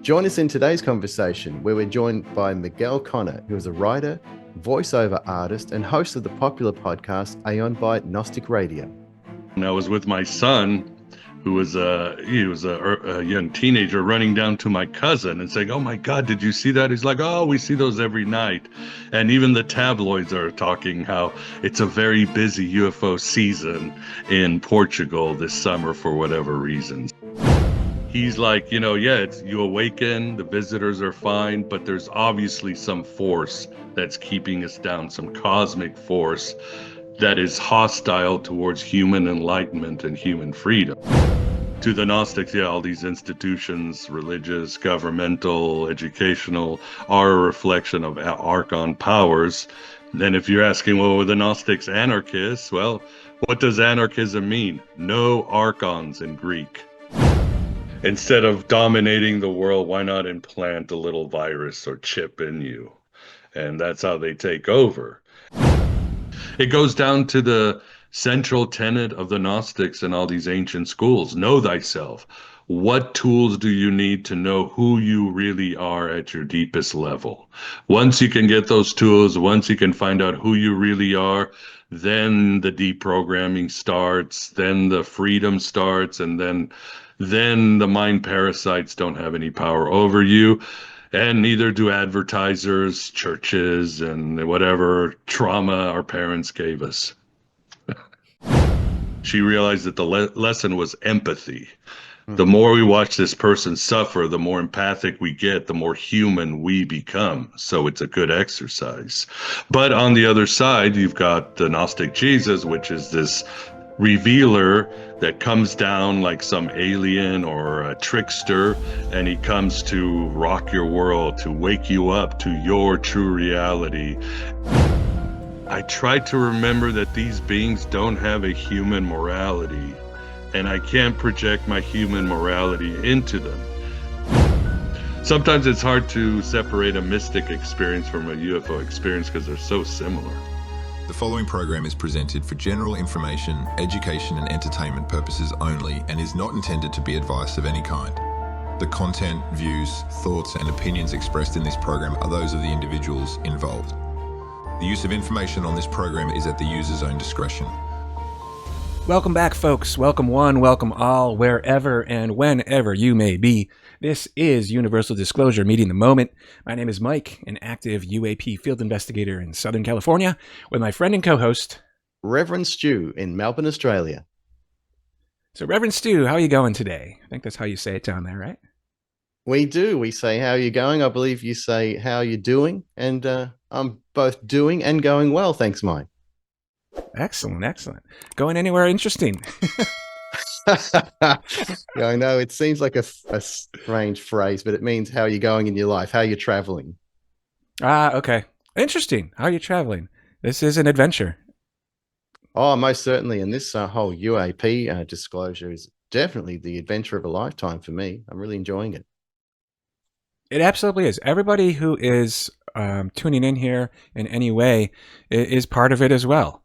Join us in today's conversation where we're joined by Miguel Conner, who is a writer, voiceover artist, and host of the popular podcast Aeon by Gnostic Radio. And I was with my son, who was a young teenager, running down to my cousin and saying, "Oh my God, did you see that?" He's like, "Oh, we see those every night." And even the tabloids are talking how it's a very busy UFO season in Portugal this summer for whatever reasons. He's like, you awaken, the visitors are fine, but there's obviously some force that's keeping us down, some cosmic force that is hostile towards human enlightenment and human freedom. To the Gnostics, all these institutions, religious, governmental, educational, are a reflection of Archon powers. Then if you're asking, well, were the Gnostics anarchists? Well, what does anarchism mean? No Archons in Greek. Instead of dominating the world, why not implant a little virus or chip in you? And that's how they take over. It goes down to the central tenet of the Gnostics and all these ancient schools. Know thyself. What tools do you need to know who you really are at your deepest level? Once you can get those tools, once you can find out who you really are, then the deprogramming starts, then the freedom starts, and then the mind parasites don't have any power over you. And neither do advertisers, churches, and whatever trauma our parents gave us. She realized that the lesson was empathy. The more we watch this person suffer, the more empathic we get, the more human we become. So it's a good exercise. But on the other side, you've got the Gnostic Jesus, which is this revealer that comes down like some alien or a trickster, and he comes to rock your world, to wake you up to your true reality. I try to remember that these beings don't have a human morality, and I can't project my human morality into them. Sometimes it's hard to separate a mystic experience from a UFO experience because they're so similar. The following program is presented for general information, education and entertainment purposes only and is not intended to be advice of any kind. The content, views, thoughts and opinions expressed in this program are those of the individuals involved. The use of information on this program is at the user's own discretion. Welcome back, folks. Welcome one, welcome all, wherever and whenever you may be. This is Universal Disclosure Meeting the Moment. My name is Mike, an active UAP field investigator in Southern California, with my friend and co-host, Reverend Stu in Melbourne, Australia. So, Reverend Stu, how are you going today? I think that's how you say it down there, right? We do. We say, how are you going? I believe you say, how are you doing? And I'm both doing and going well, thanks, Mike. Excellent, excellent. Going anywhere interesting? Yeah, I know it seems like a strange phrase, but it means how are you going in your life? How are you traveling? Okay. Interesting. How are you traveling? This is an adventure. Oh, most certainly. And this whole UAP disclosure is definitely the adventure of a lifetime for me. I'm really enjoying it. It absolutely is. Everybody who is tuning in here in any way is part of it as well.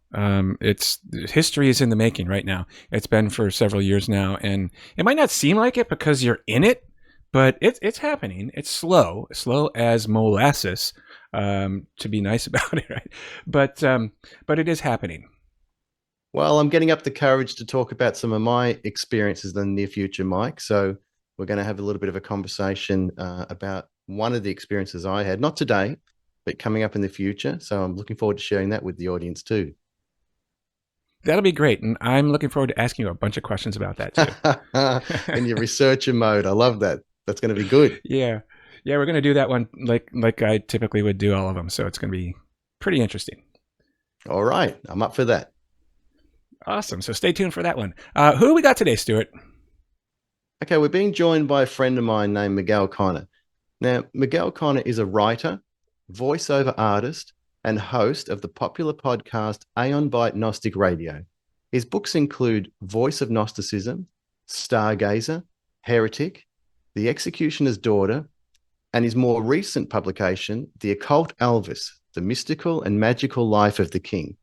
It's history is in the making right now. It's been for several years now, and it might not seem like it because you're in it, but it's happening. It's slow as molasses, to be nice about it, right? But it is happening. Well, I'm getting up the courage to talk about some of my experiences in the near future, Mike. So we're going to have a little bit of a conversation about one of the experiences I had, not today, but coming up in the future. So I'm looking forward to sharing that with the audience too. That'll be great. And I'm looking forward to asking you a bunch of questions about that too. In your researcher mode. I love that. That's going to be good. Yeah. We're going to do that one like I typically would do all of them. So it's going to be pretty interesting. All right. I'm up for that. Awesome. So stay tuned for that one. Who do we got today, Stuart? Okay. We're being joined by a friend of mine named Miguel Conner. Now, Miguel Conner is a writer, voiceover artist, and host of the popular podcast Aeon by Gnostic Radio. His books include Voice of Gnosticism, Stargazer, Heretic, The Executioner's Daughter, and his more recent publication, The Occult Elvis, The Mystical and Magical Life of the King.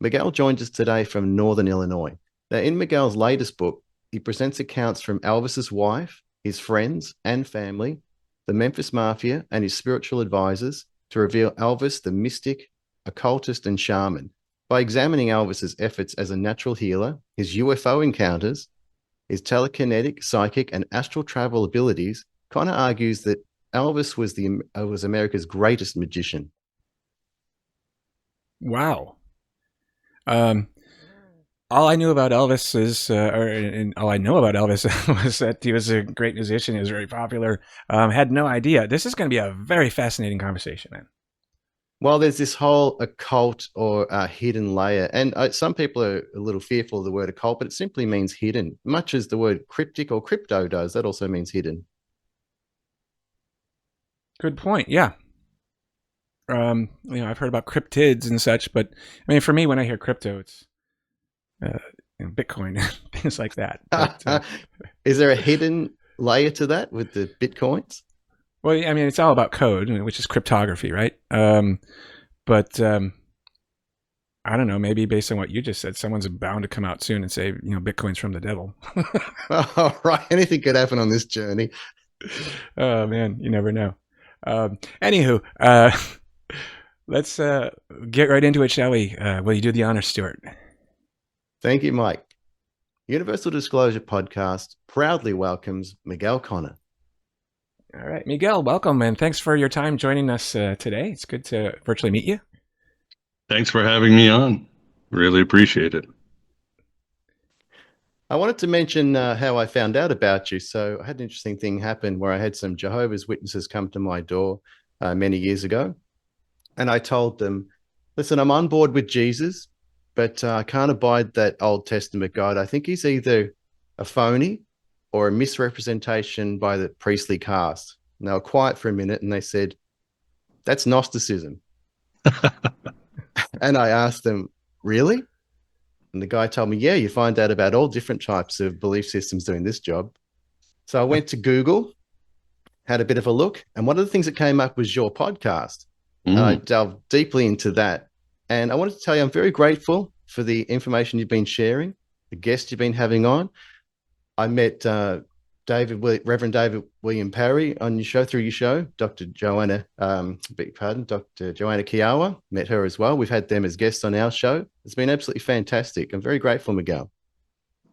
Miguel joins us today from Northern Illinois. Now, in Miguel's latest book, he presents accounts from Elvis's wife, his friends and family, the Memphis Mafia, and his spiritual advisors to reveal Elvis the mystic, occultist, and shaman. By examining Elvis's efforts as a natural healer, his UFO encounters, his telekinetic, psychic, and astral travel abilities, Conner argues that Elvis was America's greatest magician. Wow. All I knew about Elvis is, and all I know about Elvis was that he was a great musician. He was very popular. Had no idea. This is going to be a very fascinating conversation, man. Well, there's this whole occult or hidden layer, and some people are a little fearful of the word occult, but it simply means hidden, much as the word cryptic or crypto does. That also means hidden. Good point. Yeah. I've heard about cryptids and such, but I mean, for me, when I hear crypto, it's Bitcoin, things like that. But, is there a hidden layer to that with the Bitcoins? Well, I mean, it's all about code, which is cryptography, right? But I don't know. Maybe based on what you just said, someone's bound to come out soon and say, Bitcoin's from the devil. Oh, right. Anything could happen on this journey. Oh man, you never know. Anywho, let's get right into it, shall we? Will you do the honors, Stuart? Thank you, Mike. Universal Disclosure Podcast proudly welcomes Miguel Conner. All right, Miguel, welcome, and thanks for your time joining us today. It's good to virtually meet you. Thanks for having me on. Really appreciate it. I wanted to mention how I found out about you. So I had an interesting thing happen where I had some Jehovah's Witnesses come to my door many years ago. And I told them, listen, I'm on board with Jesus, but I can't abide that Old Testament God. I think he's either a phony or a misrepresentation by the priestly caste. And they were quiet for a minute and they said, that's Gnosticism. And I asked them, really? And the guy told me, yeah, you find out about all different types of belief systems doing this job. So I went to Google, had a bit of a look. And one of the things that came up was your podcast. And I delved deeply into that. And I wanted to tell you, I'm very grateful for the information you've been sharing, the guests you've been having on. I met Reverend David William Parry on your show, through your show, Dr. Joanna Kiawa, met her as well. We've had them as guests on our show. It's been absolutely fantastic. I'm very grateful, Miguel.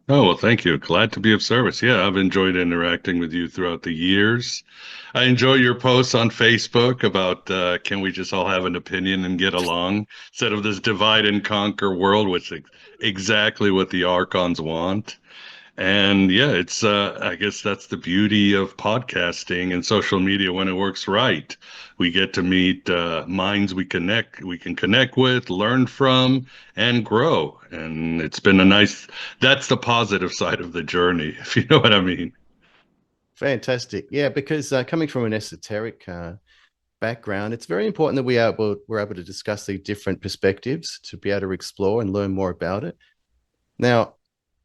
Oh, well, thank you. Glad to be of service. Yeah, I've enjoyed interacting with you throughout the years. I enjoy your posts on Facebook about can we just all have an opinion and get along instead of this divide and conquer world, which is exactly what the Archons want. And yeah, it's I guess that's the beauty of podcasting and social media when it works right. We get to meet minds we can connect with, learn from, and grow. And it's been that's the positive side of the journey, if you know what I mean. Fantastic. Yeah, because coming from an esoteric background, it's very important that we're able to discuss the different perspectives to be able to explore and learn more about it. Now,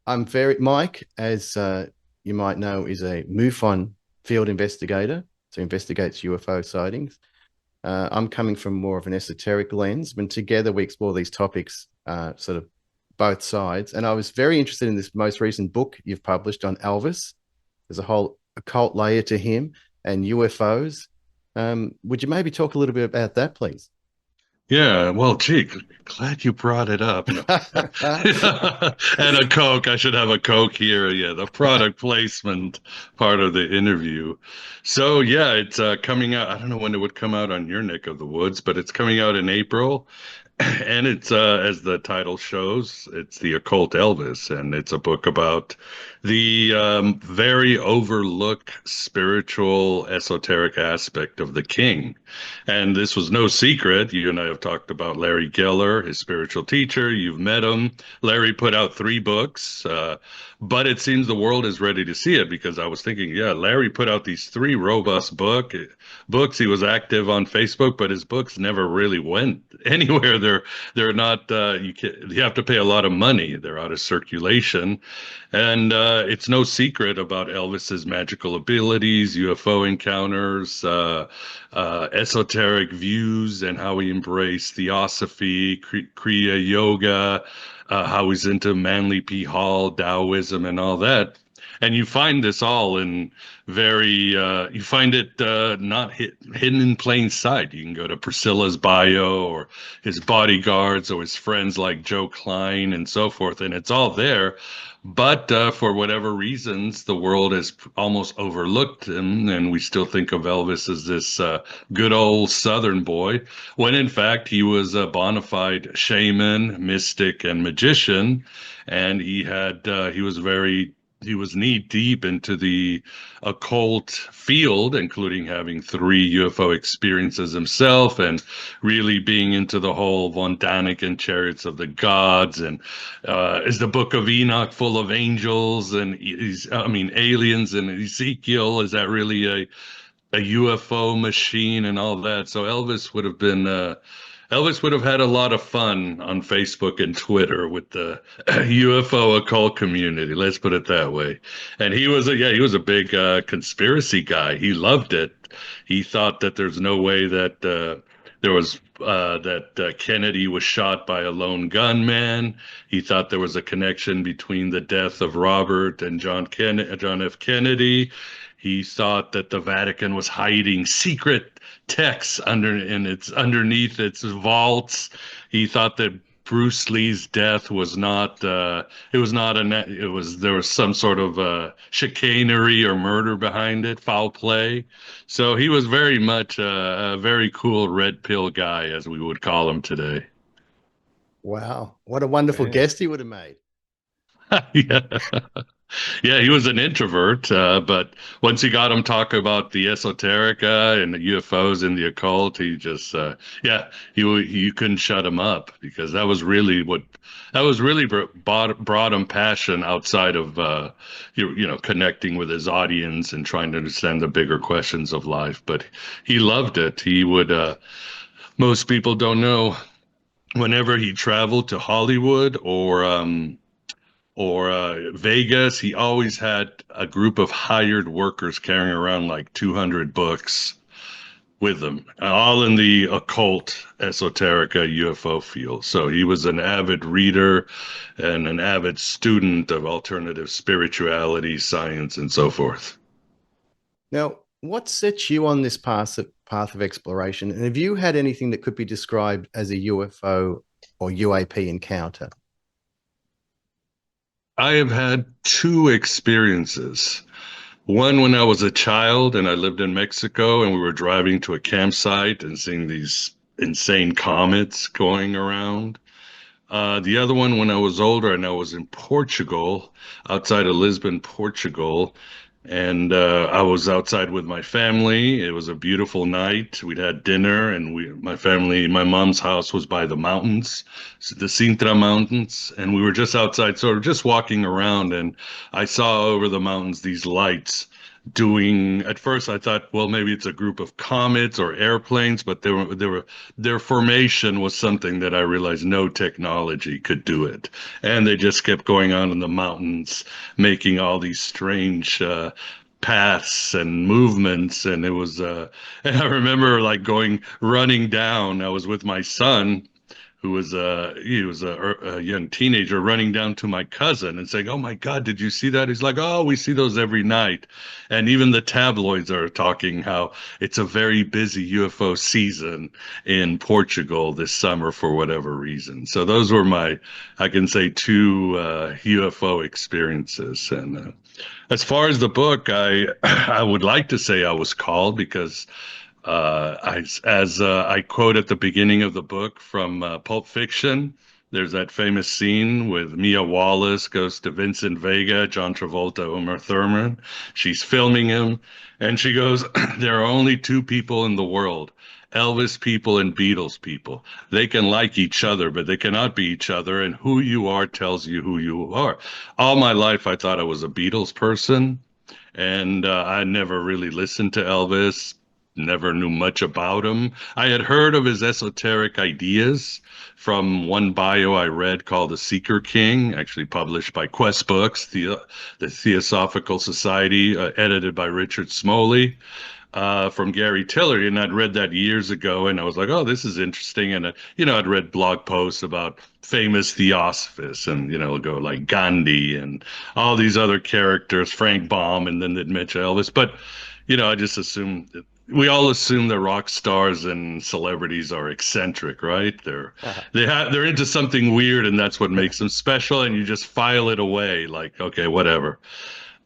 Mike, as you might know, is a MUFON field investigator, so investigates UFO sightings. I'm coming from more of an esoteric lens, and together we explore these topics, sort of both sides. And I was very interested in this most recent book you've published on Elvis. There's a whole occult layer to him and UFOs. Would you maybe talk a little bit about that, please? Yeah, well, gee, glad you brought it up. And a Coke. I should have a Coke here. Yeah, the product placement part of the interview. So, yeah, it's coming out. I don't know when it would come out on your neck of the woods, but it's coming out in April. And it's, as the title shows, it's the Occult Elvis, and it's a book about the very overlooked spiritual, esoteric aspect of the king. And this was no secret. You and I have talked about Larry Geller, his spiritual teacher. You've met him. Larry put out 3 books, but it seems the world is ready to see it because I was thinking, yeah, Larry put out these 3 robust books. He was active on Facebook, but his books never really went anywhere. They're not. You have to pay a lot of money. They're out of circulation, and it's no secret about Elvis's magical abilities, UFO encounters, esoteric views, and how he embraced theosophy, Kriya yoga, how he's into Manly P. Hall, Taoism, and all that. And you find this all in you find it not hidden in plain sight. You can go to Priscilla's bio or his bodyguards or his friends like Joe Klein and so forth, and it's all there. But for whatever reasons, the world has almost overlooked him, and we still think of Elvis as this good old Southern boy, when in fact he was a bona fide shaman, mystic, and magician, and he was knee deep into the occult field, including having 3 UFO experiences himself and really being into the whole Von Daniken chariots of the gods. And is the book of Enoch full of angels and aliens, and Ezekiel? Is that really a UFO machine and all that? So Elvis would have had a lot of fun on Facebook and Twitter with the UFO occult community. Let's put it that way. And he was a big conspiracy guy. He loved it. He thought that there's no way that Kennedy was shot by a lone gunman. He thought there was a connection between the death of Robert and John F. Kennedy. He thought that the Vatican was hiding secret texts underneath its vaults. He thought that Bruce Lee's death was not there was some sort of chicanery or murder behind it, foul play. So he was very much a very cool red pill guy, as we would call him today. Wow, what a wonderful guest he would have made. Yeah. Yeah, he was an introvert, but once you got him talk about the esoterica and the UFOs and the occult, he just, you couldn't shut him up, because that was really brought him passion outside of, connecting with his audience and trying to understand the bigger questions of life. But he loved it. He would, most people don't know, whenever he traveled to Hollywood or Vegas, he always had a group of hired workers carrying around like 200 books with him, all in the occult, esoterica, UFO field. So he was an avid reader and an avid student of alternative spirituality, science, and so forth. Now, what sets you on this path of exploration? And have you had anything that could be described as a UFO or UAP encounter? I have had 2 experiences. One when I was a child and I lived in Mexico and we were driving to a campsite and seeing these insane comets going around. The other one when I was older and I was in Portugal, outside of Lisbon, Portugal, and I was outside with my family. It was a beautiful night. We'd had dinner, and my mom's house was by the mountains, the Sintra Mountains, and we were just outside, sort of just walking around, and I saw over the mountains these lights doing. At first I thought, well, maybe it's a group of comets or airplanes, but their formation was something that I realized no technology could do it. And they just kept going on in the mountains, making all these strange paths and movements. And it was and I remember like running down. I was with my son, who was a young teenager, running down to my cousin and saying, "Oh my God, did you see that?" He's like, "Oh, we see those every night." And even the tabloids are talking how it's a very busy UFO season in Portugal this summer for whatever reason. So those were I can say 2 UFO experiences. And as far as the book, I would like to say I was called, because I quote at the beginning of the book from Pulp Fiction, there's that famous scene with Mia Wallace goes to Vincent Vega, John Travolta, Uma Thurman. She's filming him, and she goes, "There are only 2 people in the world, Elvis people and Beatles people. They can like each other, but they cannot be each other, and who you are tells you who you are." All my life, I thought I was a Beatles person, and I never really listened to Elvis. Never knew much about him. I had heard of his esoteric ideas from one bio I read called The Seeker King, actually published by Quest Books, the Theosophical Society, edited by Richard Smalley. from Gary Tiller, and I'd read that years ago, and I was like, oh, this is interesting. And I'd read blog posts about famous theosophists, and go like Gandhi and all these other characters, Frank Baum, and then they'd mention Elvis. But I just assumed we all assume that rock stars and celebrities are eccentric, right? They're into something weird, and that's what makes them special. And you just file it away, like, okay, whatever.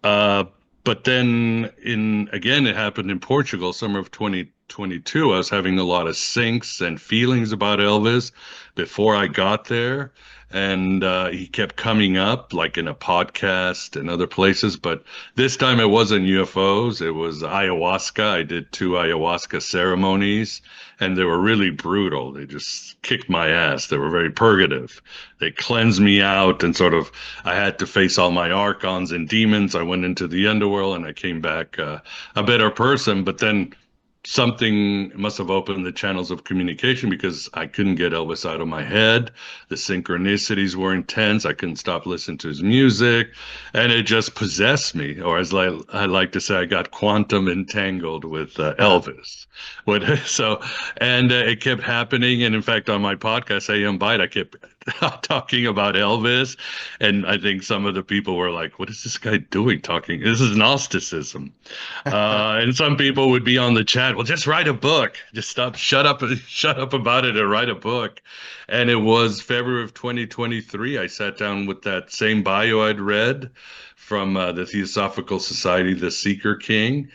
Uh, but then it happened in Portugal, summer of 2022. I was having a lot of syncs and feelings about Elvis before I got there. And he kept coming up like in a podcast and other places. But this time it wasn't UFOs, it was ayahuasca. I did 2 ayahuasca ceremonies, and they were really brutal. They just kicked my ass. They were very purgative. They cleansed me out, and sort of I had to face all my archons and demons. I went into the underworld, and I came back a better person. But then something must have opened the channels of communication, because I couldn't get Elvis out of my head. The synchronicities were intense. I couldn't stop listening to his music, and it just possessed me. Or as I like to say, I got quantum entangled with Elvis. It kept happening. And in fact, on my podcast, AM Bite, I kept talking about Elvis, and I think some of the people were like, "What is this guy doing talking? This is Gnosticism." And some people would be on the chat, well, just write a book. Just shut up about it and write a book. And it was February of 2023. I sat down with that same bio I'd read from the Theosophical Society, The Seeker King.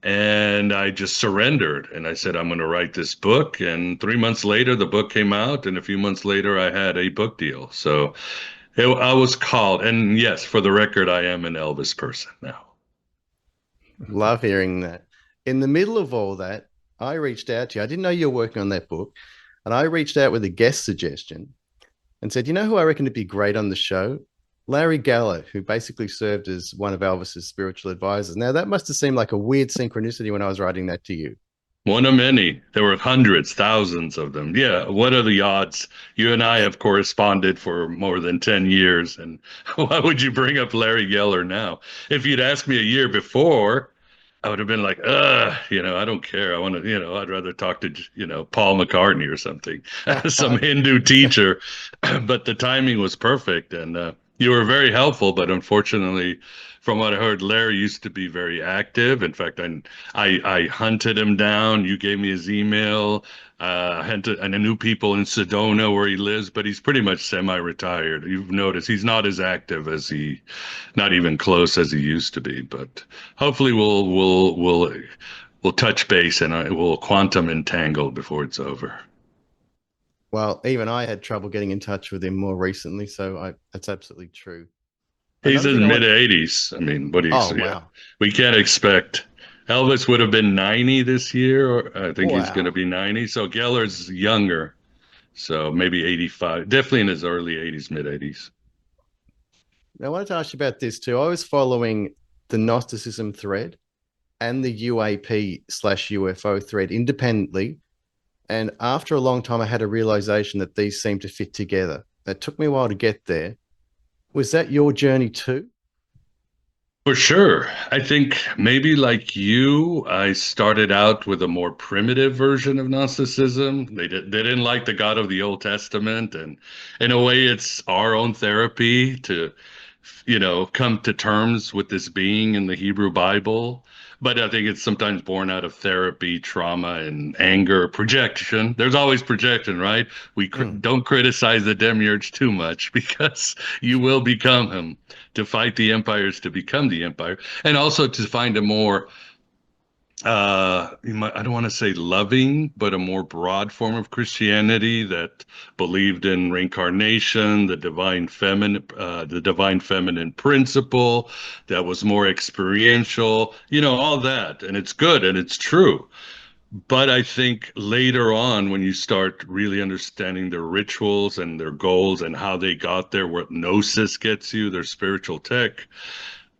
And I just surrendered. And I said, I'm going to write this book. And 3 months later, the book came out. And a few months later, I had a book deal. So I was called. And yes, for the record, I am an Elvis person now. Love hearing that. In the middle of all that, I reached out to you. I didn't know you were working on that book. And I reached out with a guest suggestion and said, you know who I reckon would be great on the show? Larry Geller, who basically served as one of Elvis's spiritual advisors. Now, that must have seemed like a weird synchronicity when I was writing that to you. One of many. There were hundreds, thousands of them. Yeah, what are the odds? You and I have corresponded for more than 10 years. And why would you bring up Larry Geller now? If you'd asked me a year before, I would have been like, I don't care. I want to, I'd rather talk to, Paul McCartney or something, some Hindu teacher. But the timing was perfect. And you were very helpful. But unfortunately, from what I heard, Larry used to be very active. In fact, I hunted him down. You gave me his email. And I knew people in Sedona where he lives, but he's pretty much semi-retired. You've noticed he's not as active not even close as he used to be. But hopefully we'll touch base, and we'll quantum entangle before it's over. Well, even I had trouble getting in touch with him more recently, so that's absolutely true. He's in mid-80s. I mean, what do you say? Wow. We can't expect. Elvis would have been 90 this year, or I think he's going to be 90. So Geller's younger, so maybe 85. Definitely in his early 80s, mid-80s. Now, I wanted to ask you about this too. I was following the Gnosticism thread and the UAP/UFO thread independently. And after a long time, I had a realization that these seem to fit together. It took me a while to get there. Was that your journey too? For sure. I think maybe like you, I started out with a more primitive version of Gnosticism. They didn't like the God of the Old Testament. And in a way, it's our own therapy to, come to terms with this being in the Hebrew Bible. But I think it's sometimes born out of therapy, trauma, and anger, projection. There's always projection, right? We don't criticize the Demiurge too much, because you will become him. To fight the empires, to become the empire, and also to find a more, I don't want to say loving, but a more broad form of Christianity that believed in reincarnation, the divine feminine principle, that was more experiential, all that. And it's good and it's true. But I think later on, when you start really understanding their rituals and their goals and how they got there, what Gnosis gets you, their spiritual tech,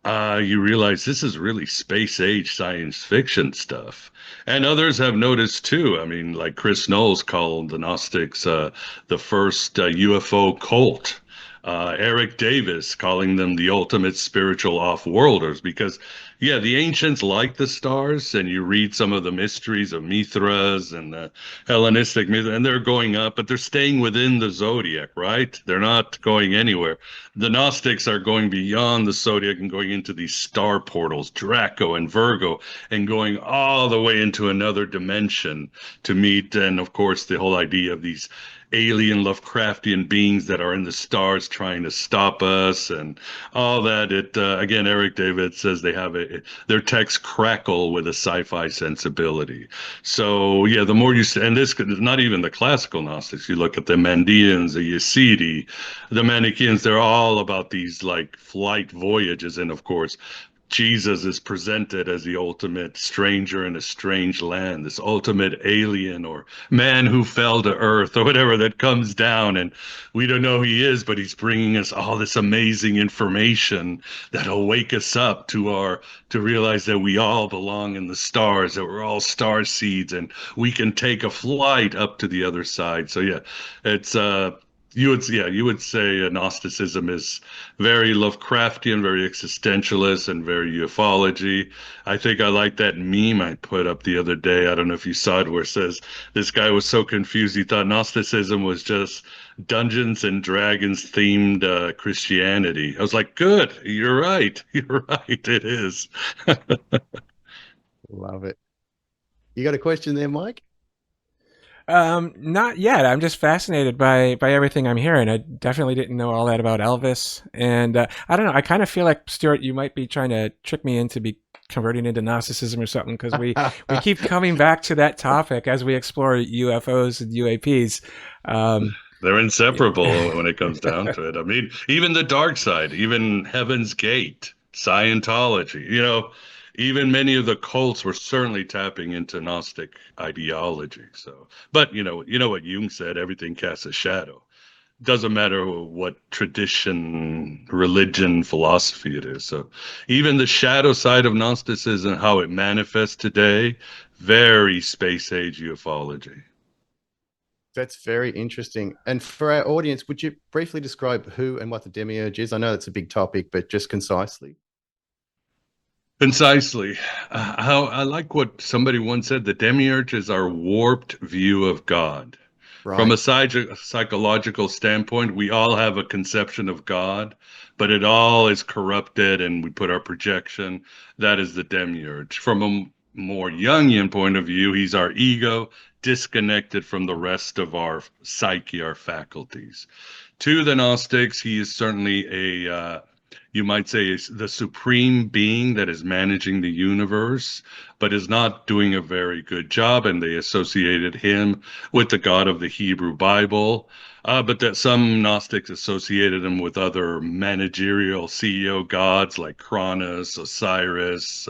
you realize this is really space age science fiction stuff. And others have noticed too. I mean, like Chris Knowles called the Gnostics the first UFO cult. Eric Davis calling them the ultimate spiritual off-worlders because, yeah, the ancients liked the stars, and you read some of the mysteries of Mithras and the Hellenistic myth, and they're going up, but they're staying within the zodiac, right? They're not going anywhere. The Gnostics are going beyond the zodiac and going into these star portals, Draco and Virgo, and going all the way into another dimension to meet, and of course, the whole idea of these alien Lovecraftian beings that are in the stars trying to stop us and all that. It again, Eric David says they have their texts crackle with a sci-fi sensibility. So yeah, the more you and this is not even the classical Gnostics. You look at the Mandeans, the Yesidi, the Manichaeans. They're all about these like flight voyages, and of course, Jesus is presented as the ultimate stranger in a strange land, this ultimate alien or man who fell to earth or whatever that comes down. And we don't know who he is, but he's bringing us all this amazing information that'll wake us up to realize that we all belong in the stars, that we're all star seeds, and we can take a flight up to the other side. So yeah, it's you would say Gnosticism is very Lovecraftian, very existentialist, and very ufology. I think I like that meme I put up the other day. I don't know if you saw it, where it says this guy was so confused he thought Gnosticism was just Dungeons and Dragons themed Christianity. I was like, good, you're right, you're right, it is. Love it. You got a question there, Mike? Not yet. I'm just fascinated by everything I'm hearing. I definitely didn't know all that about Elvis, and I don't know. I kind of feel like, Stuart, you might be trying to trick me into be converting into Gnosticism or something, because we keep coming back to that topic as we explore UFOs and UAPs. They're inseparable when it comes down to it. I mean, even the dark side, even Heaven's Gate, Scientology, even many of the cults were certainly tapping into Gnostic ideology. So, but you know what Jung said, everything casts a shadow. Doesn't matter what tradition, religion, philosophy it is. So even the shadow side of Gnosticism, how it manifests today, very space age ufology. That's very interesting. And for our audience, would you briefly describe who and what the Demiurge is? I know it's a big topic, but just concisely. Concisely. How I like what somebody once said, the Demiurge is our warped view of God. From Right. a psychological standpoint, we all have a conception of God, but it all is corrupted and we put our projection. That is the Demiurge. From a more Jungian point of view, he's our ego, disconnected from the rest of our psyche, our faculties. To the Gnostics, he is certainly you might say, is the supreme being that is managing the universe, but is not doing a very good job. And they associated him with the God of the Hebrew Bible. But that some Gnostics associated him with other managerial CEO gods like Cronus, Osiris,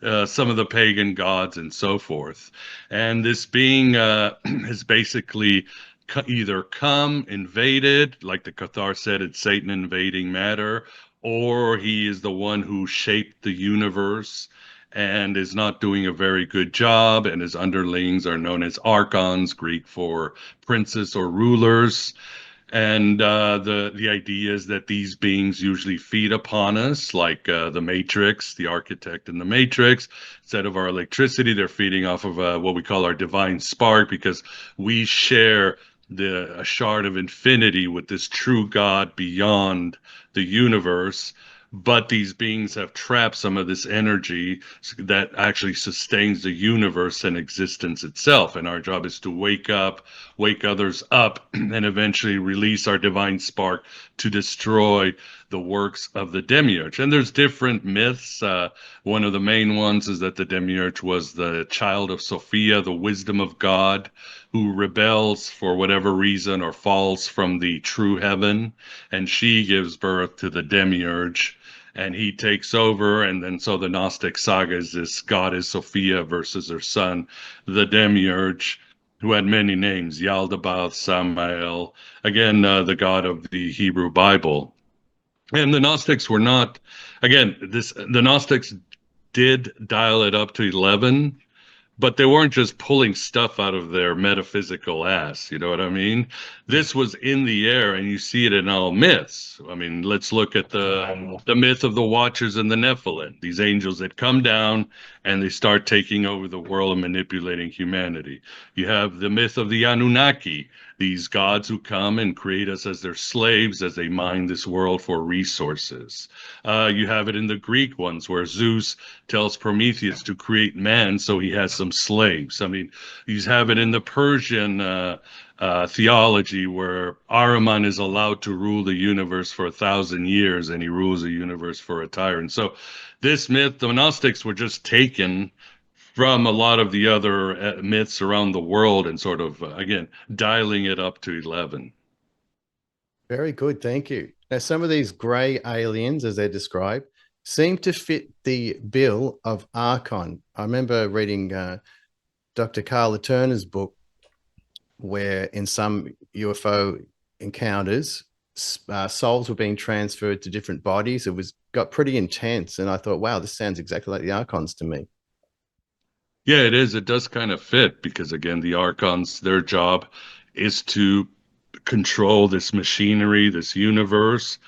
some of the pagan gods, and so forth. And this being is basically either come invaded, like the Cathar said, it's Satan invading matter, or he is the one who shaped the universe and is not doing a very good job, and his underlings are known as Archons, Greek for princes or rulers. And the idea is that these beings usually feed upon us, like the Matrix, the architect in the Matrix. Instead of our electricity, they're feeding off of what we call our divine spark, because we share a shard of infinity with this true God beyond the universe. But these beings have trapped some of this energy that actually sustains the universe and existence itself. And our job is to wake others up, and eventually release our divine spark to destroy the works of the Demiurge. And there's different myths. One of the main ones is that the Demiurge was the child of Sophia, the wisdom of God, who rebels for whatever reason or falls from the true heaven, and she gives birth to the Demiurge, and he takes over. And then so the Gnostic saga is this goddess Sophia versus her son, the Demiurge, who had many names, Yaldabaoth, Samael, again, the god of the Hebrew Bible. And the Gnostics were not, again, the Gnostics did dial it up to 11, but they weren't just pulling stuff out of their metaphysical ass. You know what I mean? This was in the air, and you see it in all myths. I mean, let's look at the myth of the Watchers and the Nephilim. These angels that come down and they start taking over the world and manipulating humanity. You have the myth of the Anunnaki, these gods who come and create us as their slaves as they mine this world for resources. You have it in the Greek ones where Zeus tells Prometheus to create man so he has some slaves. I mean, you have it in the Persian theology where Ahriman is allowed to rule the universe for 1,000 years and he rules the universe for a tyrant. So this myth, the Gnostics were just taken from a lot of the other myths around the world and sort of, again, dialing it up to 11. Very good, thank you. Now, some of these grey aliens, as they're described, seem to fit the bill of Archon. I remember reading Dr. Carla Turner's book, where in some UFO encounters, souls were being transferred to different bodies. It got pretty intense, and I thought, wow, this sounds exactly like the Archons to me. Yeah, it is. It does kind of fit because, again, the Archons, their job is to control this machinery, this universe,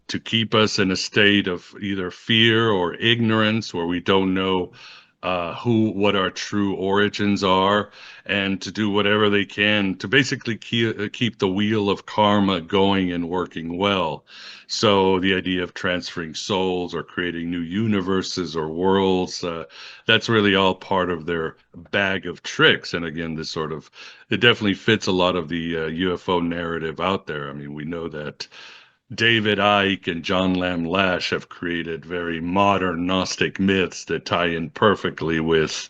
to keep us in a state of either fear or ignorance where we don't know what our true origins are, and to do whatever they can to basically keep the wheel of karma going and working well. So the idea of transferring souls or creating new universes or worlds, that's really all part of their bag of tricks. And again, it definitely fits a lot of the UFO narrative out there. I mean, we know that David Icke and John Lamb Lash have created very modern Gnostic myths that tie in perfectly with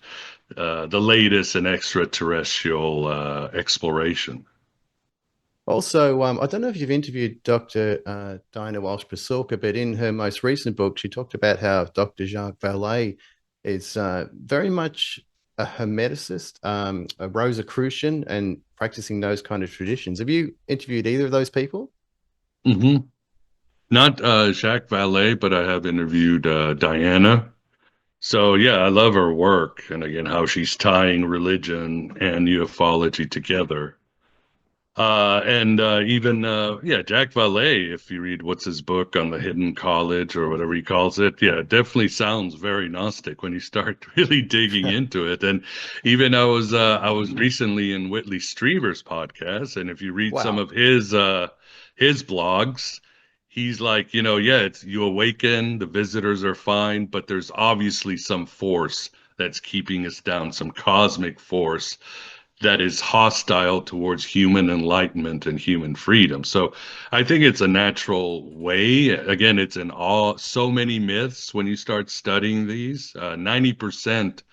the latest in extraterrestrial exploration. Also, I don't know if you've interviewed Dr. Diana Walsh Pasulka, but in her most recent book, she talked about how Dr. Jacque Valle is very much a hermeticist, a Rosicrucian, and practicing those kind of traditions. Have you interviewed either of those people? Mm-hmm. Not Jacques Valle, but I have interviewed Diana. So yeah, I love her work, and again, how she's tying religion and ufology together. And even yeah, Jacques Vallée, if you read what's his book on the hidden college or whatever he calls it, yeah, it definitely sounds very Gnostic when you start really digging into it. And even I was recently in Whitley Strieber's podcast, and if you read some Wow. of his blogs, he's like, yeah, it's you awaken, the visitors are fine, but there's obviously some force that's keeping us down, some cosmic force that is hostile towards human enlightenment and human freedom. So I think it's a natural way. Again, it's in all so many myths when you start studying these. 90%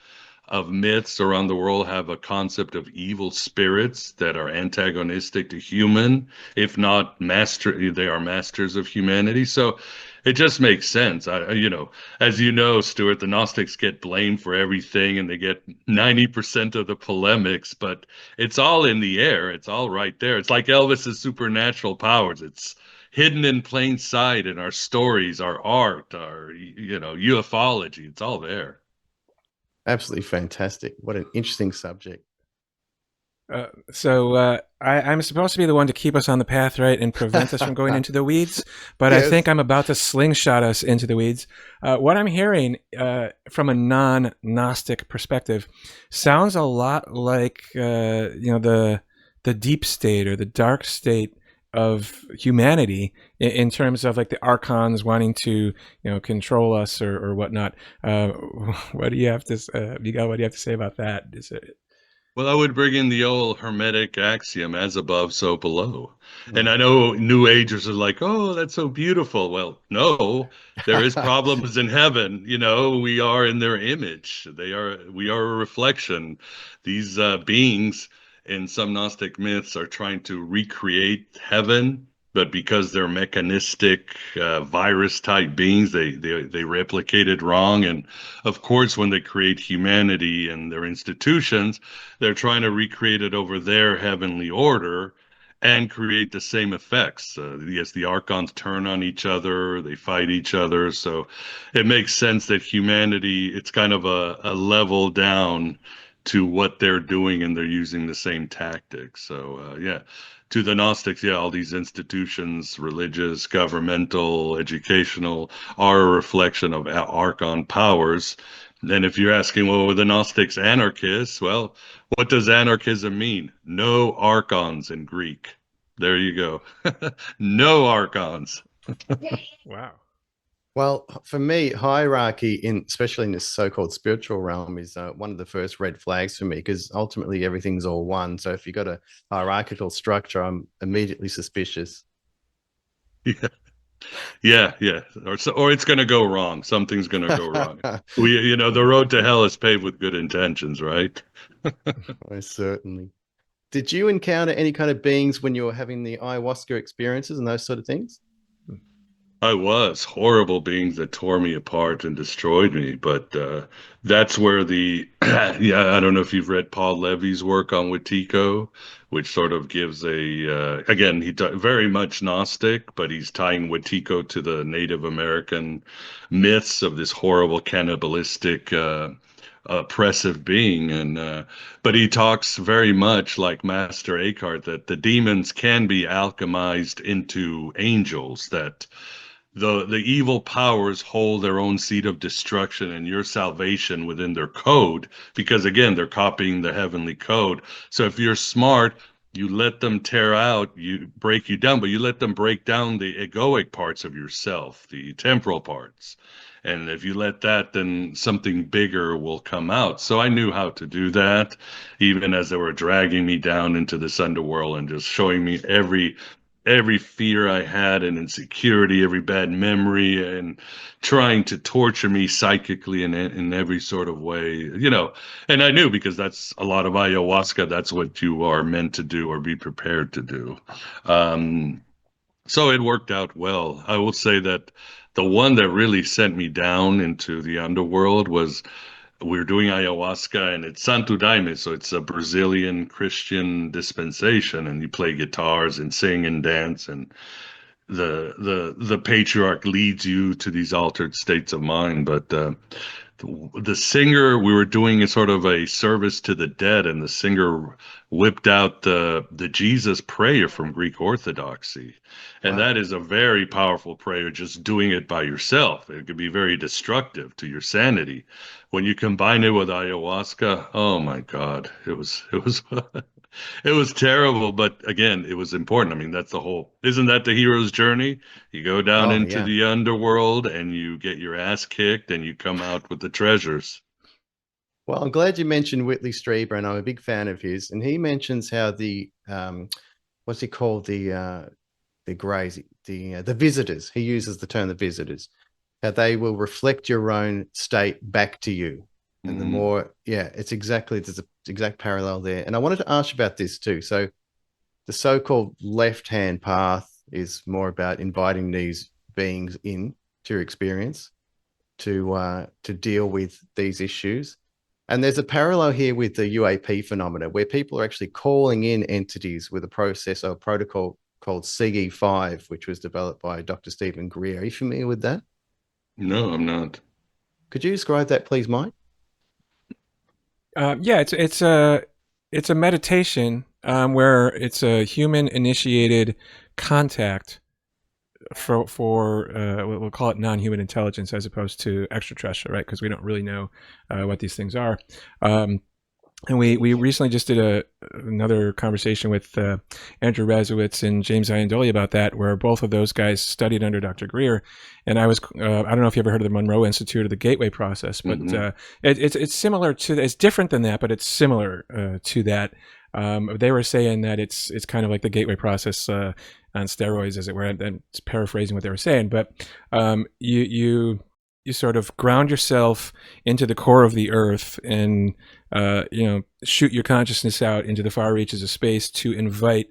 of myths around the world have a concept of evil spirits that are antagonistic to human, if not they are masters of humanity. So it just makes sense. As you know, Stuart, the Gnostics get blamed for everything and they get 90% of the polemics, but it's all in the air. It's all right there. It's like Elvis's supernatural powers. It's hidden in plain sight in our stories, our art, our, ufology. It's all there. Absolutely fantastic. What an interesting subject. I'm supposed to be the one to keep us on the path, right, and prevent us from going into the weeds, but Yes. I think I'm about to slingshot us into the weeds. What I'm hearing from a non-Gnostic perspective sounds a lot like the deep state or the dark state of humanity in terms of like the Archons wanting to control us or whatnot. What do you have to Miguel? What do you have to say about that? Is it? Well, I would bring in the old Hermetic axiom, as above, so below. And I know New Agers are like, oh, that's so beautiful. Well, no, there is problems in heaven. We are in their image. We are a reflection. These beings in some Gnostic myths are trying to recreate heaven, but because they're mechanistic, virus type beings, they replicate it wrong. And of course, when they create humanity and their institutions, they're trying to recreate it over their heavenly order and create the same effects. Yes, the Archons turn on each other, they fight each other. So it makes sense that humanity, it's kind of a level down to what they're doing, and they're using the same tactics. So yeah, to the Gnostics, yeah, all these institutions, religious, governmental, educational, are a reflection of Archon powers. And if you're asking, well, were the Gnostics anarchists? Well, what does anarchism mean? No Archons in Greek. There you go. No Archons. Wow. Well, for me, hierarchy in especially in this so-called spiritual realm is one of the first red flags for me, because ultimately everything's all one. So if you've got a hierarchical structure, I'm immediately suspicious. Yeah, yeah, yeah. Or it's going to go wrong. Something's going to go wrong. The road to hell is paved with good intentions, right? Most certainly. Did you encounter any kind of beings when you were having the ayahuasca experiences and those sort of things? I was horrible beings that tore me apart and destroyed me. But that's where yeah, I don't know if you've read Paul Levy's work on Witco, which sort of gives again, very much Gnostic, but he's tying Witco to the Native American myths of this horrible cannibalistic, oppressive being. But he talks very much like Master Eckhart that the demons can be alchemized into angels, that the evil powers hold their own seed of destruction and your salvation within their code, because again, they're copying the heavenly code. So if you're smart, you let them tear out, you break you down, but you let them break down the egoic parts of yourself, the temporal parts. And if you let that, then something bigger will come out. So I knew how to do that, even as they were dragging me down into this underworld and just showing me every fear I had and insecurity, every bad memory, and trying to torture me psychically in every sort of way. And I knew, because that's a lot of ayahuasca, that's what you are meant to do or be prepared to do. So it worked out well. I will say that the one that really sent me down into the underworld was, we were doing ayahuasca, and it's Santo Daime, so it's a Brazilian Christian dispensation, and you play guitars and sing and dance, and the patriarch leads you to these altered states of mind. But the singer, we were doing a sort of a service to the dead, and the singer whipped out the Jesus prayer from Greek Orthodoxy. And Wow. that is a very powerful prayer, just doing it by yourself. It could be very destructive to your sanity. When you combine it with ayahuasca, oh my God, it was it was terrible, but again, it was important. I mean, that's the whole, isn't that the hero's journey? You go down Oh, into yeah. the underworld and you get your ass kicked and you come out with the treasures. Well, I'm glad you mentioned Whitley Strieber, and I'm a big fan of his. And he mentions how the what's he called, the greys, the visitors. He uses the term the visitors. How they will reflect your own state back to you. And the Hmm. more, yeah, there's an exact parallel there. And I wanted to ask you about this too. So the so-called left-hand path is more about inviting these beings in to your experience to deal with these issues. And there's a parallel here with the UAP phenomena, where people are actually calling in entities with a process or a protocol called CE5, which was developed by Dr. Stephen Greer. Are you familiar with that? No, I'm not. Could you describe that, please, Mike? Yeah, it's a meditation where it's a human initiated contact for we'll call it non-human intelligence as opposed to extraterrestrial, right? Because we don't really know what these things are. And we recently just did another conversation with Andrew Razowitz and James Iandoli about that, where both of those guys studied under Dr. Greer. And I don't know if you ever heard of the Monroe Institute or the Gateway Process, but Hmm. it's similar to, it's different than that, but it's similar to that. They were saying that it's kind of like the Gateway Process on steroids, as it were. I'm paraphrasing what they were saying, but you sort of ground yourself into the core of the earth and shoot your consciousness out into the far reaches of space to invite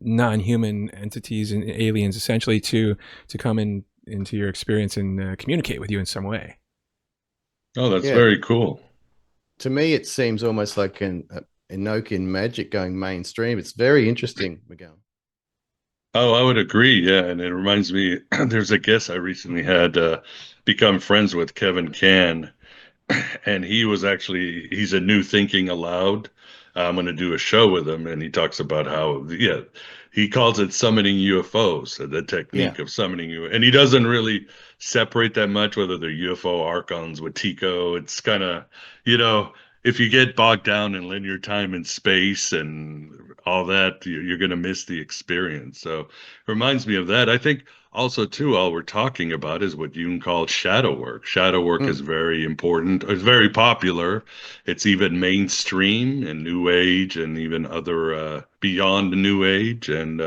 non-human entities and aliens essentially to come into your experience and communicate with you in some way. Oh, that's Yeah. very cool. To me, it seems almost like an Enochian magic going mainstream. It's very interesting, Miguel. Oh, I would agree. Yeah. And it reminds me, there's a guest I recently had become friends with, Kevin Can. and he's a New Thinking Aloud. I'm going to do a show with him, and he talks about how, yeah, he calls it summoning UFOs, the Yeah. technique of summoning you. And he doesn't really separate that much whether they're UFO Archons with Tico. It's kind of, you know, if you get bogged down in linear time and space and all that, you're going to miss the experience. So it reminds me of that. I think also, too, all we're talking about is what Jung called shadow work. Shadow work is Mm. very important. It's very popular. It's even mainstream in New Age and even other beyond the New Age. And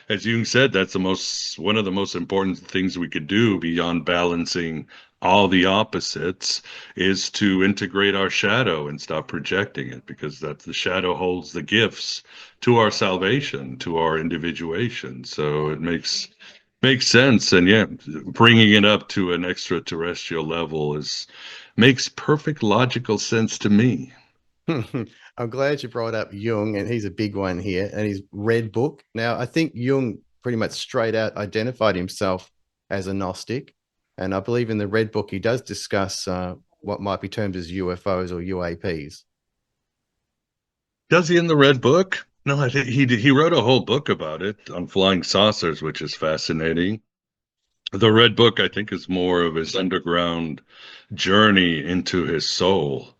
as Jung said, that's one of the most important things we could do beyond balancing all the opposites is to integrate our shadow and stop projecting it, because that's the shadow holds the gifts to our salvation, to our individuation. So it makes sense. And yeah, bringing it up to an extraterrestrial level is makes perfect logical sense to me. I'm glad you brought up Jung, and he's a big one here, and his Red Book. Now, I think Jung pretty much straight out identified himself as a Gnostic, and I believe in the Red Book he does discuss what might be termed as UFOs or UAPs. Does he in the Red Book? No, I think he wrote a whole book about it on flying saucers, which is fascinating. The Red Book, I think, is more of his underground journey into his soul.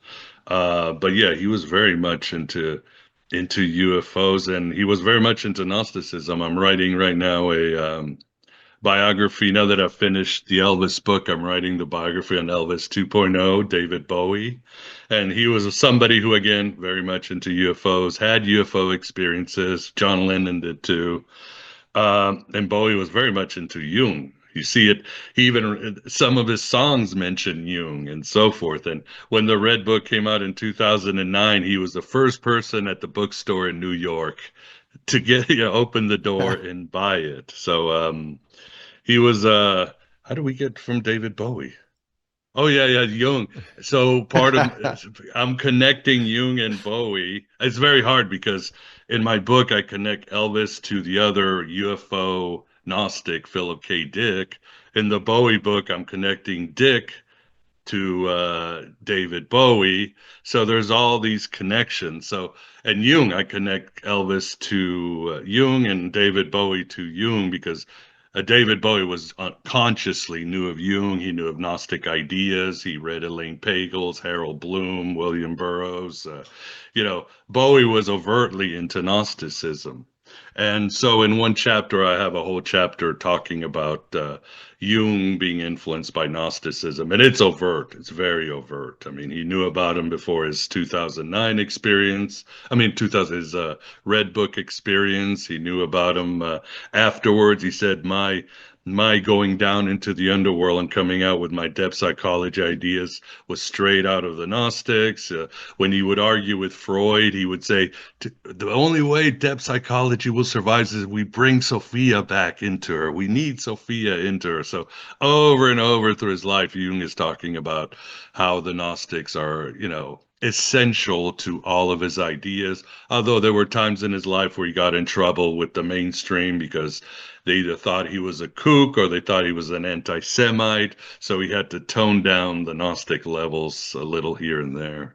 But yeah, he was very much into UFOs, and he was very much into Gnosticism. I'm writing right now a biography. Now that I've finished the Elvis book, I'm writing the biography on Elvis 2.0, David Bowie. And he was somebody who, again, very much into UFOs, had UFO experiences. John Lennon did too. And Bowie was very much into Jung. You see it, he even, some of his songs mention Jung and so forth. And when the Red Book came out in 2009, he was the first person at the bookstore in New York to get, open the door and buy it. So, he was how do we get from David Bowie? Oh yeah, yeah, Jung. So part of I'm connecting Jung and Bowie. It's very hard because in my book I connect Elvis to the other UFO Gnostic, Philip K. Dick. In the Bowie book, I'm connecting Dick to David Bowie. So there's all these connections. So, and Jung, I connect Elvis to Jung and David Bowie to Jung because David Bowie was consciously knew of Jung. He knew of Gnostic ideas. He read Elaine Pagels, Harold Bloom, William Burroughs. Bowie was overtly into Gnosticism. And so in one chapter, I have a whole chapter talking about Jung being influenced by Gnosticism. And it's overt. It's very overt. I mean, he knew about him before his 2009 experience. I mean, 2000, his Red Book experience. He knew about him afterwards. He said, my going down into the underworld and coming out with my depth psychology ideas was straight out of the Gnostics. When he would argue with Freud, he would say, the only way depth psychology will survive is if we bring Sophia back into her. We need Sophia into her. So over and over through his life, Jung is talking about how the Gnostics are, essential to all of his ideas. Although there were times in his life where he got in trouble with the mainstream because they either thought he was a kook or they thought he was an anti-Semite. So he had to tone down the Gnostic levels a little here and there.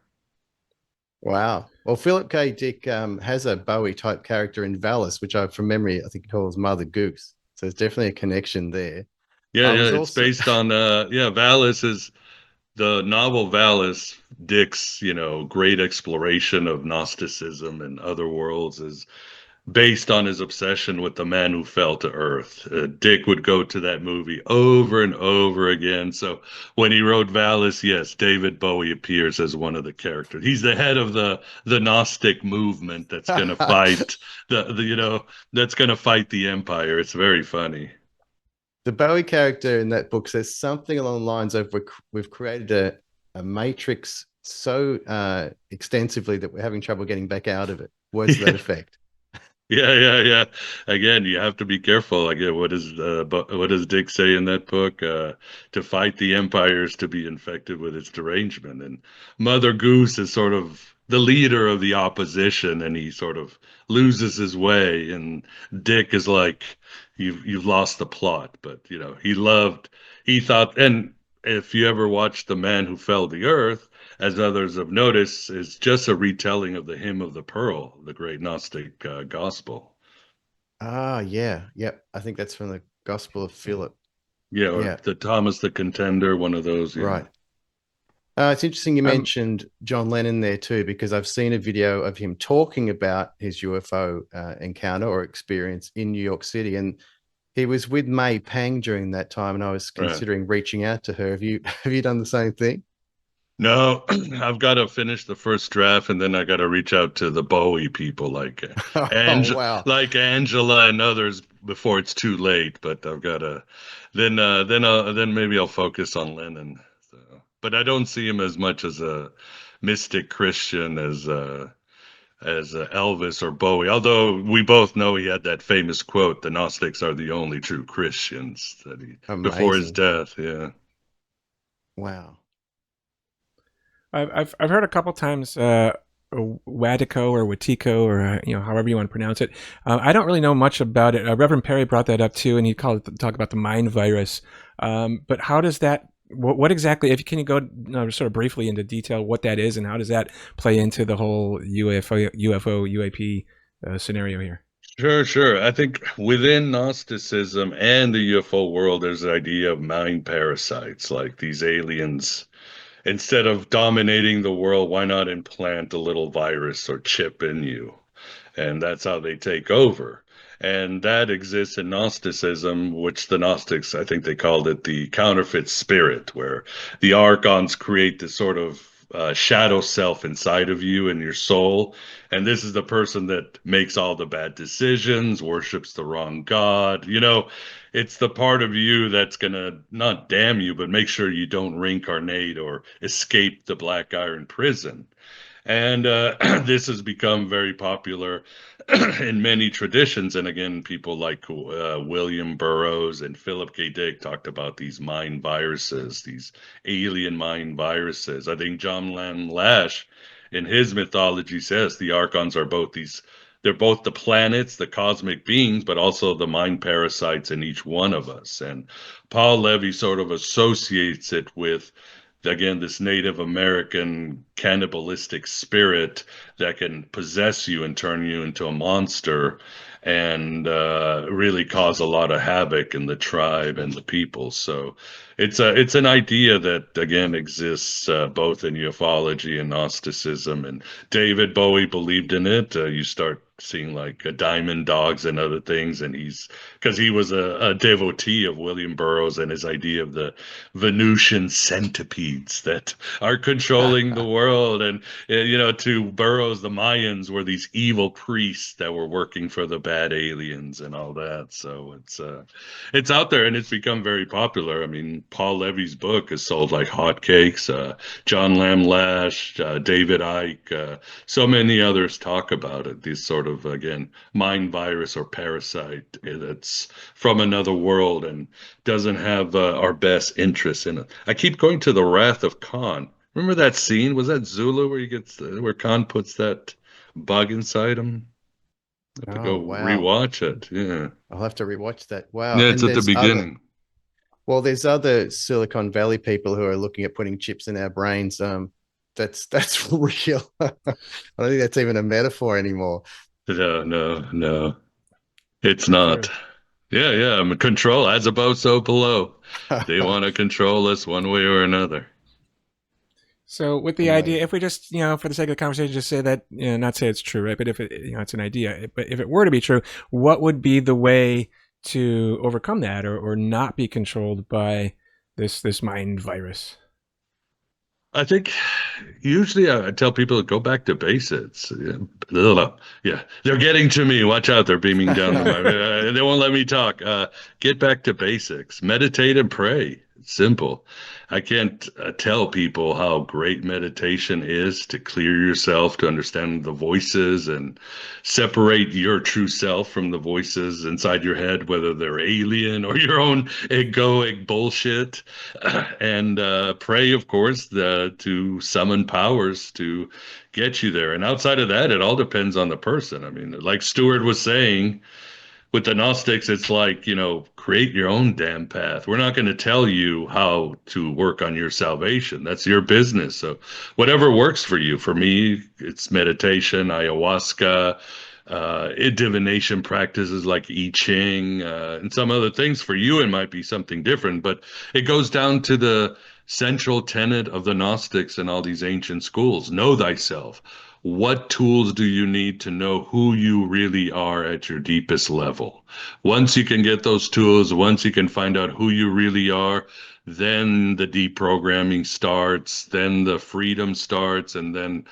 Wow. Well, Philip K. Dick has a Bowie type character in Valle, which from memory, I think he calls Mother Goose. So there's definitely a connection there. Yeah, I yeah, was it's also, based on Valis is the novel Valis, Dick's, great exploration of Gnosticism and other worlds is based on his obsession with the man who fell to earth. Dick would go to that movie over and over again. So when he wrote Valis, yes, David Bowie appears as one of the characters. He's the head of the Gnostic movement that's going to fight that's going to fight the Empire. It's very funny. the Bowie character in that book says something along the lines of we've created a matrix so extensively that we're having trouble getting back out of it. Words to that effect. Yeah, yeah, yeah. Again, you have to be careful. Again, what does Dick say in that book? To fight the empires, to be infected with its derangement. And Mother Goose is sort of the leader of the opposition, and he sort of loses his way. And Dick is like, you've lost the plot. But he thought, and if you ever watch The Man Who Fell the Earth, as others have noticed, is just a retelling of the Hymn of the Pearl, the great Gnostic gospel. Ah, yeah. Yep. I think that's from the Gospel of Philip. Yeah, or Yeah. the Thomas the Contender, one of those. Yeah. Right. It's interesting you Um, mentioned John Lennon there too, because I've seen a video of him talking about his UFO encounter or experience in New York City, and he was with May Pang during that time, and I was right. considering reaching out to her. Have you have you done the same thing? No, I've got to finish the first draft, and then I got to reach out to the Bowie people, Oh wow. Like Angela and others, before it's too late. But I've got to, then maybe I'll focus on Lennon. So, but I don't see him as much as a mystic Christian as Elvis or Bowie. Although we both know he had that famous quote, "The Gnostics are the only true Christians," that he before his Amazing. death. Yeah. Wow. I've heard a couple times Wadico or Witiko or however you want to pronounce it. I don't really know much about it. Reverend Perry brought that up too, and he talk about the mind virus. But how does that? What exactly? If can you go sort of briefly into detail what that is and how does that play into the whole UFO UAP scenario here? Sure, sure. I think within Gnosticism and the UFO world, there's the idea of mind parasites, like these aliens. Instead of dominating the world, why not implant a little virus or chip in you? And that's how they take over. And that exists in Gnosticism, which the Gnostics, I think they called it the counterfeit spirit, where the Archons create this sort of shadow self inside of you and your soul. And this is the person that makes all the bad decisions, worships the wrong God. It's the part of you that's going to not damn you, but make sure you don't reincarnate or escape the Black Iron Prison. And this has become very popular in many traditions. And again, people like William Burroughs and Philip K. Dick talked about these mind viruses, these alien mind viruses. I think John Lam Lash, in his mythology, says the Archons are they're both the planets, the cosmic beings, but also the mind parasites in each one of us. And Paul Levy sort of associates it with again this Native American cannibalistic spirit that can possess you and turn you into a monster and really cause a lot of havoc in the tribe and the people. So it's an idea that again exists both in ufology and Gnosticism. And David Bowie believed in it. You start seeing like diamond dogs and other things, and because he was a devotee of William Burroughs and his idea of the Venusian centipedes that are controlling the world. And, to Burroughs, the Mayans were these evil priests that were working for the bad aliens and all that. So it's out there and it's become very popular. I mean, Paul Levy's book is sold like hotcakes. John Lam Lash, David Icke, so many others talk about it. These sort of, again, mind virus or parasite that's from another world and doesn't have our best interests in it. I keep going to the Wrath of Khan. Remember that scene? Was that Zulu where Khan puts that bug inside him? I have to Oh go wow. rewatch it. Yeah. I'll have to rewatch that. Wow. Yeah, it's And at the beginning. there's other Silicon Valley people who are looking at putting chips in our brains. That's real. I don't think that's even a metaphor anymore. No, no, no. It's Sure. not. Yeah, yeah. I'm control as above, so below. They want to control us one way or another. So with the idea, Amazing. if we just, for the sake of the conversation, just say that, not say it's true, right? But if it, it's an idea, but if it were to be true, what would be the way to overcome that or not be controlled by this mind virus? I think usually I tell people to go back to basics. Yeah, yeah, they're getting to me. Watch out, they're beaming down the mic. They won't let me talk. Get back to basics. Meditate and pray. It's simple. I can't tell people how great meditation is to clear yourself, to understand the voices and separate your true self from the voices inside your head, whether they're alien or your own egoic bullshit. And pray, of course, to summon powers to get you there. And outside of that, it all depends on the person. I mean, like Stewart was saying, With the Gnostics, it's like, create your own damn path. We're not going to tell you how to work on your salvation. That's your business. So whatever works for you. For me, it's meditation, ayahuasca, divination practices like I Ching, and some other things. For you, it might be something different, but it goes down to the central tenet of the Gnostics and all these ancient schools. Know thyself. What tools do you need to know who you really are at your deepest level? Once you can get those tools, once you can find out who you really are, then the deprogramming starts, then the freedom starts, and then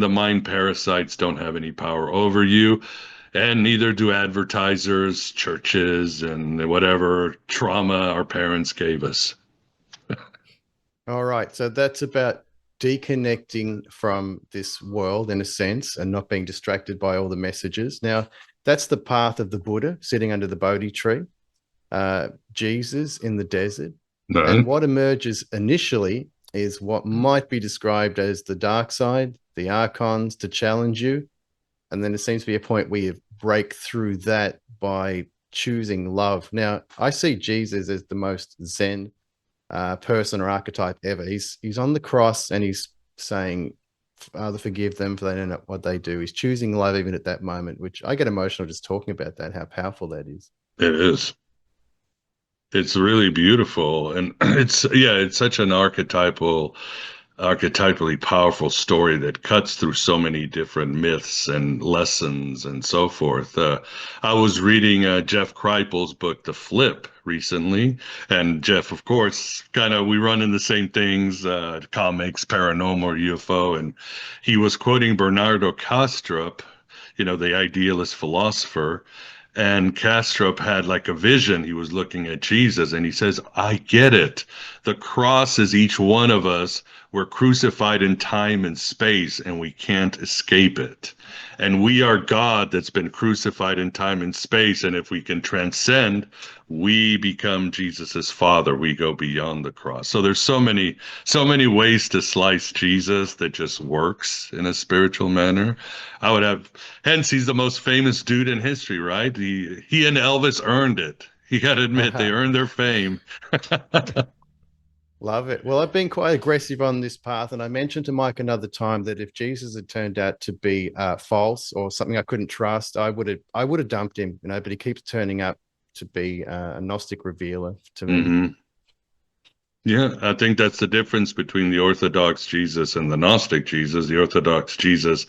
the mind parasites don't have any power over you. And neither do advertisers, churches, and whatever trauma our parents gave us. All right. So that's about deconnecting from this world in a sense and not being distracted by all the messages. Now, that's the path of the Buddha sitting under the Bodhi tree, Jesus in the desert. No. And what emerges initially is what might be described as the dark side, the Archons to challenge you. And then it seems to be a point where you break through that by choosing love. Now, I see Jesus as the most Zen person or archetype ever. He's on the cross and he's saying, Father, forgive them for they don't know what they do. He's choosing love even at that moment, which I get emotional just talking about that, how powerful that is. It is. It's really beautiful. And it's such an archetypally powerful story that cuts through so many different myths and lessons and so forth. I was reading Jeff Kripal's book, The Flip, recently, and Jeff, of course, we run in the same things, comics, paranormal, UFO, and he was quoting Bernardo Kastrup, the idealist philosopher. And Kastrup had like a vision. He was looking at Jesus and he says, I get it. The cross is each one of us. We're crucified in time and space and we can't escape it. And we are God that's been crucified in time and space. And if we can transcend, we become Jesus's father. We go beyond the cross. So there's so many ways to slice Jesus that just works in a spiritual manner. Hence he's the most famous dude in history, right? He and Elvis earned it. You got to admit, they earned their fame. Love it. Well, I've been quite aggressive on this path, and I mentioned to Mike another time that if Jesus had turned out to be false or something I couldn't trust, I would have dumped him. But he keeps turning up to be a Gnostic revealer to me. Mm-hmm. Yeah, I think that's the difference between the Orthodox Jesus and the Gnostic Jesus. The Orthodox Jesus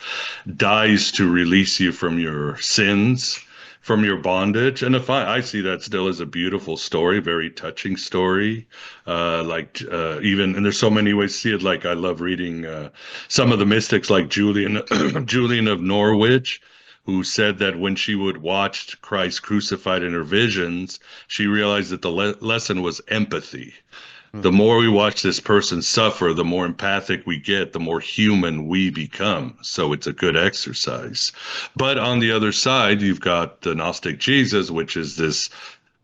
dies to release you from your sins, from your bondage. And if I see that still as a beautiful story, very touching story. Even, and there's so many ways to see it. Like I love reading some of the mystics like Julian, Julian of Norwich, who said that when she would watch Christ crucified in her visions, she realized that the lesson was empathy. The more we watch this person suffer, the more empathic we get, the more human we become. So it's a good exercise. But on the other side, you've got the Gnostic Jesus, which is this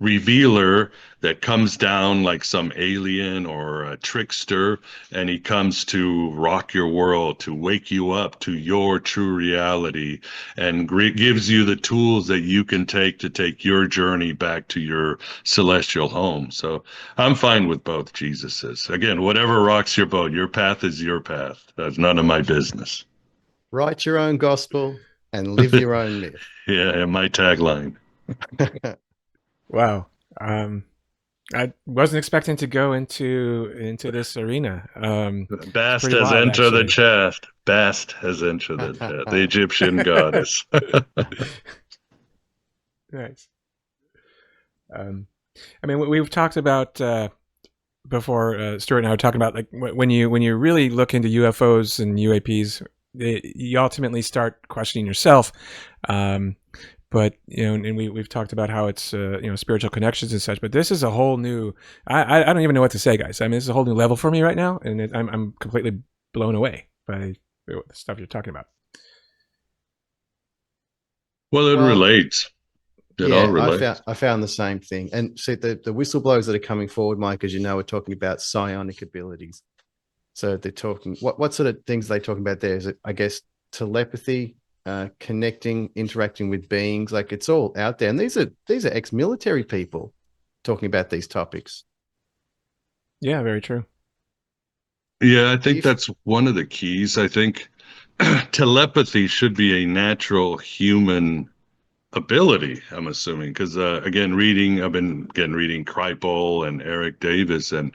revealer that comes down like some alien or a trickster, and he comes to rock your world, to wake you up to your true reality, and gives you the tools that you can take to take your journey back to your celestial home. So I'm fine with both Jesuses. Again, whatever rocks your boat, your path is your path. That's none of my business. Write your own gospel and live your own myth. Yeah, my tagline. Wow. I wasn't expecting to go into this arena. Bast has entered the chat. Bast has entered the chat. The Egyptian goddess. Nice. I mean, we've talked about before. Stuart and I were talking about like when you really look into UFOs and UAPs, you ultimately start questioning yourself. But and we've talked about how it's spiritual connections and such. But this is a whole new. I don't even know what to say, guys. I mean, this is a whole new level for me right now, and I'm completely blown away by the stuff you're talking about. Well, it relates. It all relates. I found the same thing. And see, the whistleblowers that are coming forward, Mike, as you know, are talking about psionic abilities. So they're talking. What sort of things are they talking about there? Is it, I guess, telepathy? connecting, interacting with beings. Like it's all out there, and these are ex-military people talking about these topics. Yeah, very true. Yeah, I think If that's one of the keys. I think telepathy should be a natural human ability, I'm assuming, because again, I've been again reading Kripal and Eric Davis, and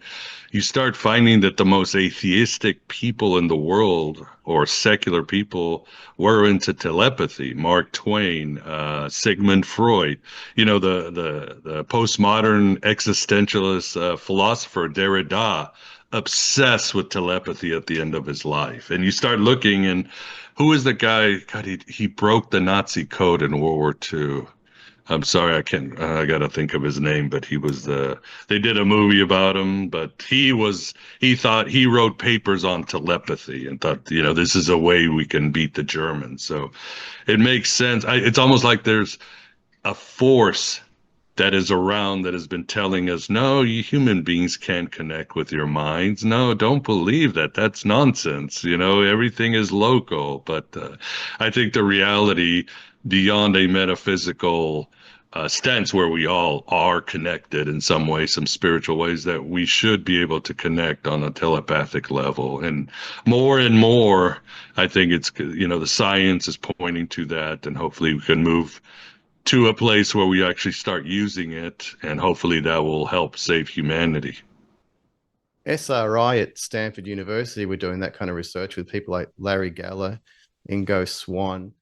you start finding that the most atheistic people in the world, or secular people, were into telepathy. Mark Twain, Sigmund Freud, the postmodern existentialist philosopher Derrida, obsessed with telepathy at the end of his life. And you start looking, and who is the guy? God, he broke the Nazi code in World War II. I'm sorry, I can't. I got to think of his name, but he was the. They did a movie about him, but he thought he wrote papers on telepathy and thought, this is a way we can beat the Germans. So it makes sense. It's almost like there's a force that is around that has been telling us, no, you human beings can't connect with your minds. No, don't believe that. That's nonsense. Everything is local. But I think the reality beyond a metaphysical stance where we all are connected in some way, some spiritual ways, that we should be able to connect on a telepathic level. And more, I think the science is pointing to that, and hopefully we can move to a place where we actually start using it, and hopefully that will help save humanity. SRI at Stanford University were doing that kind of research with people like Larry Geller, Ingo Swann.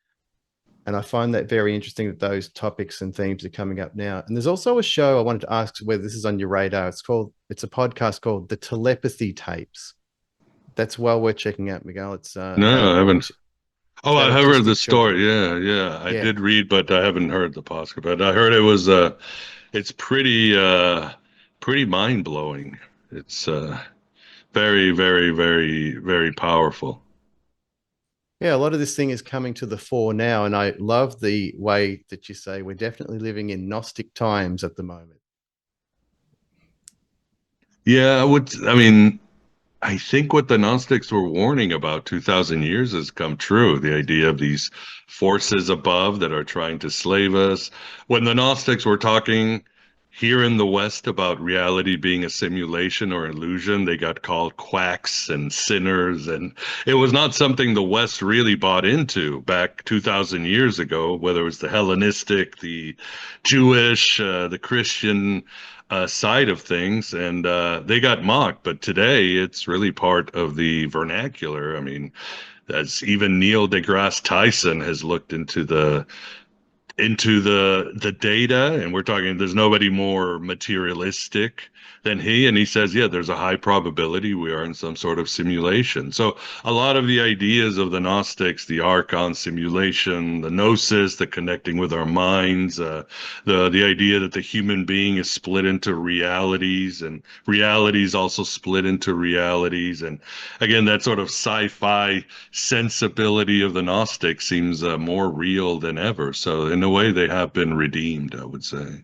And I find that very interesting that those topics and themes are coming up now. And there's also a show I wanted to ask whether this is on your radar. It's a podcast called The Telepathy Tapes. That's well worth checking out, Miguel. It's No, I haven't. Oh, I about have heard the autistic story. children. Yeah. I Yeah. did read, but I haven't heard the podcast. But I heard it was it's pretty mind blowing. It's very, very, very, very powerful. Yeah, a lot of this thing is coming to the fore now. And I love the way that you say we're definitely living in Gnostic times at the moment. Yeah, I think what the Gnostics were warning about 2,000 years has come true. The idea of these forces above that are trying to slave us. When the Gnostics were talking here in the West about reality being a simulation or illusion, they got called quacks and sinners. And it was not something the West really bought into back 2,000 years ago, whether it was the Hellenistic, the Jewish, the Christian side of things, and they got mocked. But today, it's really part of the vernacular. I mean, as even Neil deGrasse Tyson has looked into the data, and we're talking, there's nobody more materialistic than he, and he says, yeah, there's a high probability we are in some sort of simulation. So a lot of the ideas of the Gnostics, the Archon simulation, the Gnosis, the connecting with our minds, the idea that the human being is split into realities, and realities also split into realities, and again, that sort of sci-fi sensibility of the Gnostics seems more real than ever. So in a way, they have been redeemed, I would say.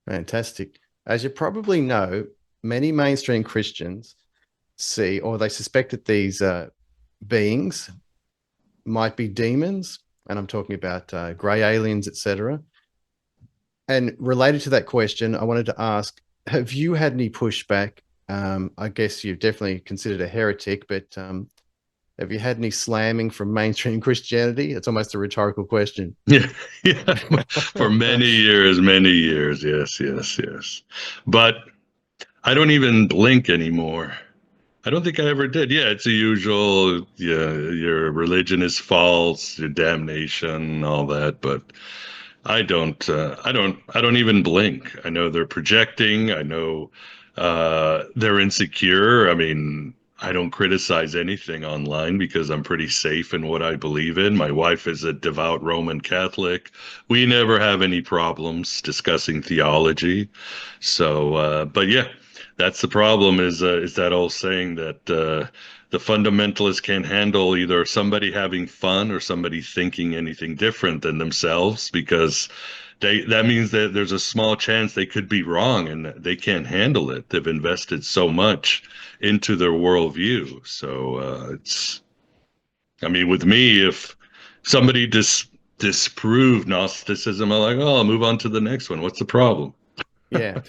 Fantastic. As you probably know, many mainstream Christians see, or they suspect that these beings might be demons, and I'm talking about gray aliens, etc. And related to that question, I wanted to ask, have you had any pushback? I guess you've definitely considered a heretic, but have you had any slamming from mainstream Christianity? It's almost a rhetorical question. Yeah, yeah. For many years, yes. But I don't even blink anymore. I don't think I ever did. Yeah, it's the usual. Yeah, your religion is false, your damnation, all that. But I don't even blink. I know they're projecting. I know they're insecure. I mean, I don't criticize anything online because I'm pretty safe in what I believe in. My wife is a devout Roman Catholic. We never have any problems discussing theology. So, but yeah, that's the problem, is that old saying that the fundamentalists can't handle either somebody having fun or somebody thinking anything different than themselves, because that means that there's a small chance they could be wrong, and they can't handle it. They've invested so much into their worldview. So I mean, with me, if somebody disproved Gnosticism, I'm like, oh, I'll move on to the next one. What's the problem? Yeah,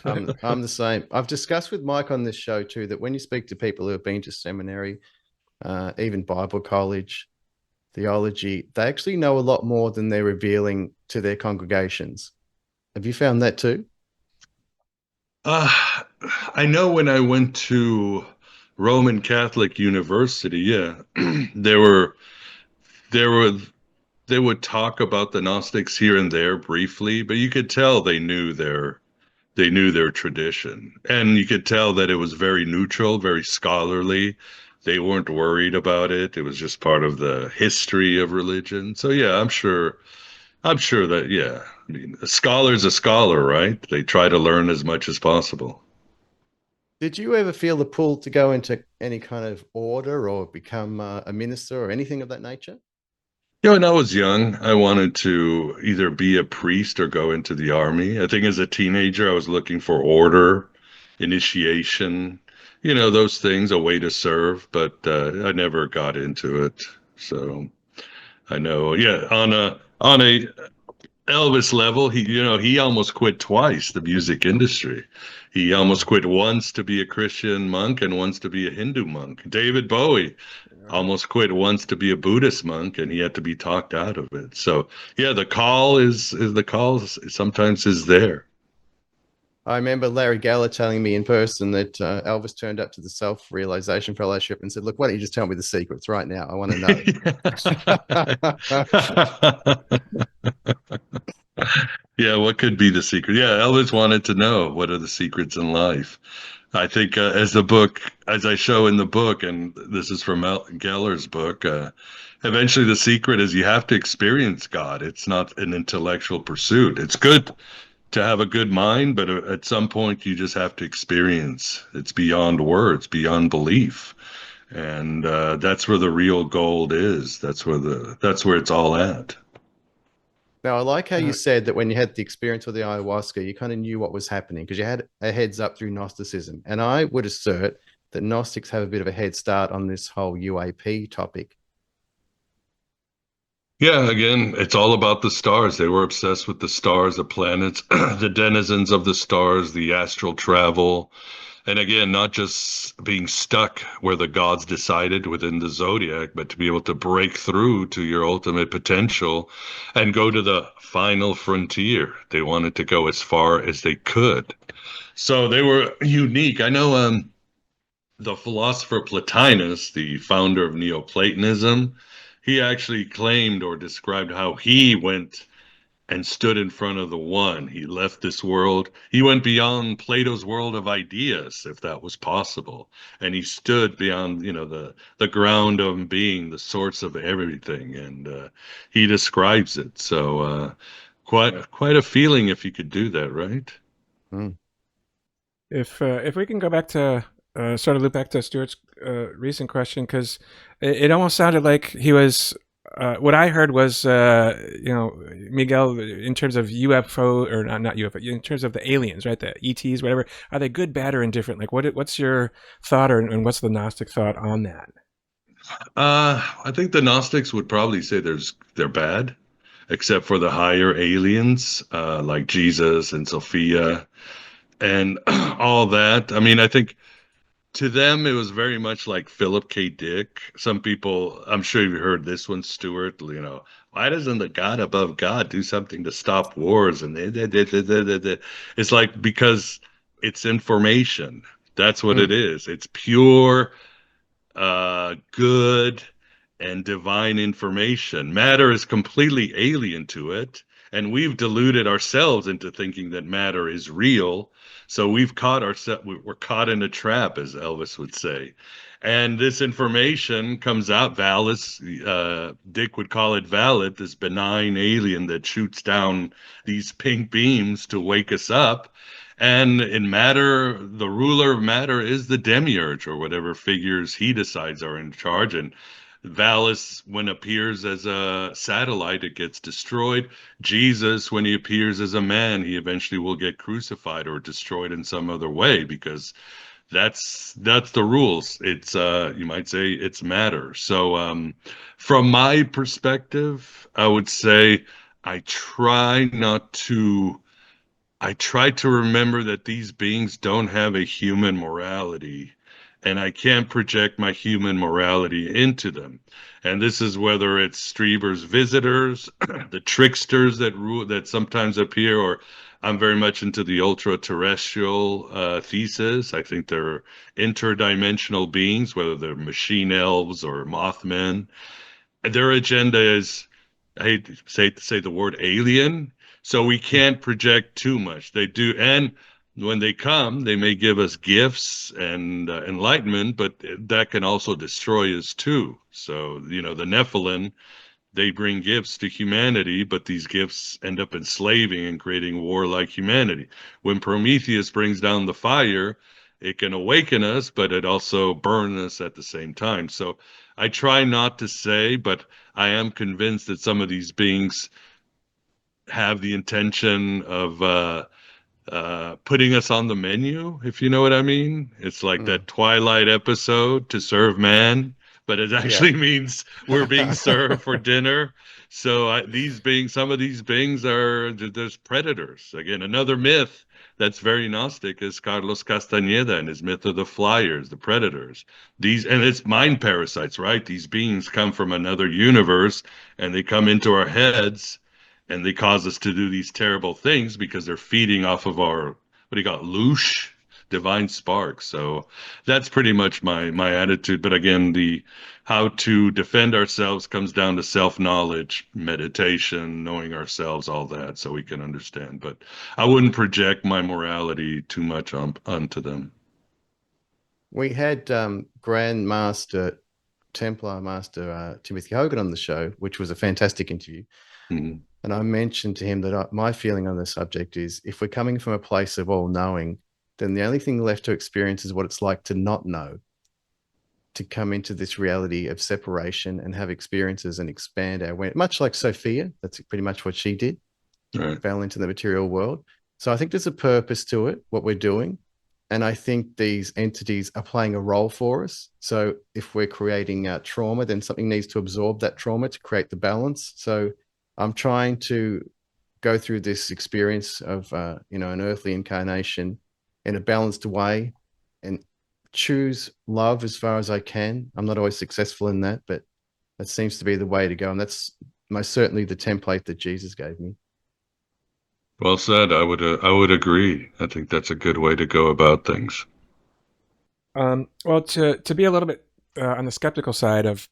I'm the same. I've discussed with Mike on this show too that when you speak to people who have been to seminary, even Bible college, theology, they actually know a lot more than they're revealing to their congregations. Have you found that too? Uh, I know when I went to Roman Catholic University, yeah, there were there were they would talk about the Gnostics here and there briefly, but you could tell they knew their tradition. And you could tell that it was very neutral, very scholarly. They weren't worried about it. It was just part of the history of religion. So yeah, I'm sure that yeah. I mean, a scholar's a scholar, right? They try to learn as much as possible. Did you ever feel the pull to go into any kind of order or become a minister or anything of that nature? You know, when I was young, I wanted to either be a priest or go into the army. I think as a teenager, I was looking for order, initiation, those things, a way to serve, but I never got into it. So I know, yeah, on a Elvis level, he almost quit twice the music industry. He almost quit once to be a Christian monk and once to be a Hindu monk. David Bowie almost quit once to be a Buddhist monk, and he had to be talked out of it. So yeah, the call is the call sometimes is there. I remember Larry Geller telling me in person that Elvis turned up to the Self Realization Fellowship and said, "Look, why don't you just tell me the secrets right now? I want to know." Yeah, what could be the secret? Yeah, Elvis wanted to know what are the secrets in life. I think as I show in the book, and this is from Geller's book, eventually the secret is you have to experience God. It's not an intellectual pursuit. It's good to have a good mind, but at some point you just have to experience. It's beyond words, beyond belief, and that's where the real gold is. That's where it's all at. Now, I like how you Uh, said that when you had the experience with the ayahuasca, you kind of knew what was happening because you had a heads up through Gnosticism. And I would assert that Gnostics have a bit of a head start on this whole UAP topic. Yeah, again, it's all about the stars. They were obsessed with the stars, the planets, the denizens of the stars, the astral travel. And again, not just being stuck where the gods decided within the zodiac, but to be able to break through to your ultimate potential and go to the final frontier. They wanted to go as far as they could. So they were unique. I know the philosopher Plotinus, the founder of Neoplatonism, he actually claimed or described how he went and stood in front of the one. He left this world. He went beyond Plato's world of ideas, if that was possible. And he stood beyond, the ground of being, the source of everything. And he describes it. So quite a feeling if you could do that, right? Mm. if we can go back to sort of loop back to Stuart's recent question, because it almost sounded like he was. What I heard was, Miguel, in terms of UFO or not UFO, in terms of the aliens, right? The ETs, whatever. Are they good, bad, or indifferent? Like, what's your thought, and what's the Gnostic thought on that? I think the Gnostics would probably say they're bad, except for the higher aliens, like Jesus and Sophia and all that. I mean, I think to them it was very much like Philip K. Dick. Some people, I'm sure you've heard this one, Stuart. Why doesn't the God above God do something to stop wars? And it's like because it's information. That's what it Mm. is. It's pure good and divine information. Matter is completely alien to it, and we've deluded ourselves into thinking that matter is real. So we've caught ourselves, we're caught in a trap, as Elvis would say. And this information comes out valid. Dick would call it valid, this benign alien that shoots down these pink beams to wake us up. And in matter, the ruler of matter is the Demiurge or whatever figures he decides are in charge. And Valis, when appears as a satellite, it gets destroyed. Jesus, when he appears as a man, he eventually will get crucified or destroyed in some other way because that's the rules. It's you might say it's matter. So from my perspective, I would say I try not to I try to remember that these beings don't have a human morality, and I can't project my human morality into them. And this is whether it's Strieber's visitors, the tricksters that sometimes appear, or I'm very much into the ultra-terrestrial thesis. I think they're interdimensional beings, whether they're machine elves or Mothmen. Their agenda is, I hate to say the word alien, so we can't project too much. They do, and when they come, they may give us gifts and enlightenment, but that can also destroy us too. So, the Nephilim, they bring gifts to humanity, but these gifts end up enslaving and creating warlike humanity. When Prometheus brings down the fire, it can awaken us, but it also burns us at the same time. So I try not to say, but I am convinced that some of these beings have the intention of putting us on the menu, if you know what I mean. It's like Mm. that Twilight episode, to serve man, but it Yeah. actually means we're being served for dinner. So some of these beings there's predators. Again, another myth that's very Gnostic is Carlos Castaneda and his myth of the flyers, the predators. And it's mind parasites, right? These beings come from another universe and they come into our heads and they cause us to do these terrible things because they're feeding off of our, what do you call it, loosh, divine spark. So that's pretty much my attitude. But again, the how to defend ourselves comes down to self-knowledge, meditation, knowing ourselves, all that, so we can understand. But I wouldn't project my morality too much onto them. We had Grand Master Templar Master Timothy Hogan on the show, which was a fantastic interview. Mhm. And I mentioned to him that my feeling on the subject is, if we're coming from a place of all knowing, then the only thing left to experience is what it's like to not know, to come into this reality of separation and have experiences and expand our awareness, much like Sophia. That's pretty much what she did, Right. fell into the material world. So I think there's a purpose to it, what we're doing. And I think these entities are playing a role for us. So if we're creating trauma, then something needs to absorb that trauma to create the balance. So I'm trying to go through this experience of, an earthly incarnation in a balanced way and choose love as far as I can. I'm not always successful in that, but that seems to be the way to go. And that's most certainly the template that Jesus gave me. Well said. I would agree. I think that's a good way to go about things. Well, to be a little bit on the skeptical side of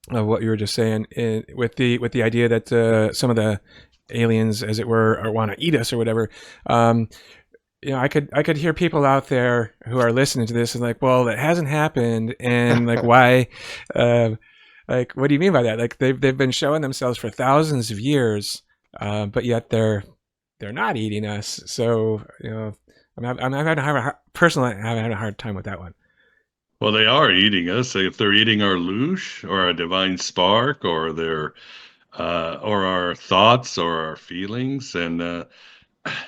what you were just saying, with the idea that some of the aliens, as it were, want to eat us or whatever. I could hear people out there who are listening to this and like, well, that hasn't happened, and like, why? Like, what do you mean by that? Like, they've been showing themselves for thousands of years, but yet they're not eating us. So I'm having personally, I'm having a hard time with that one. Well, they are eating us. If they're eating our loosh or our divine spark or or our thoughts or our feelings, and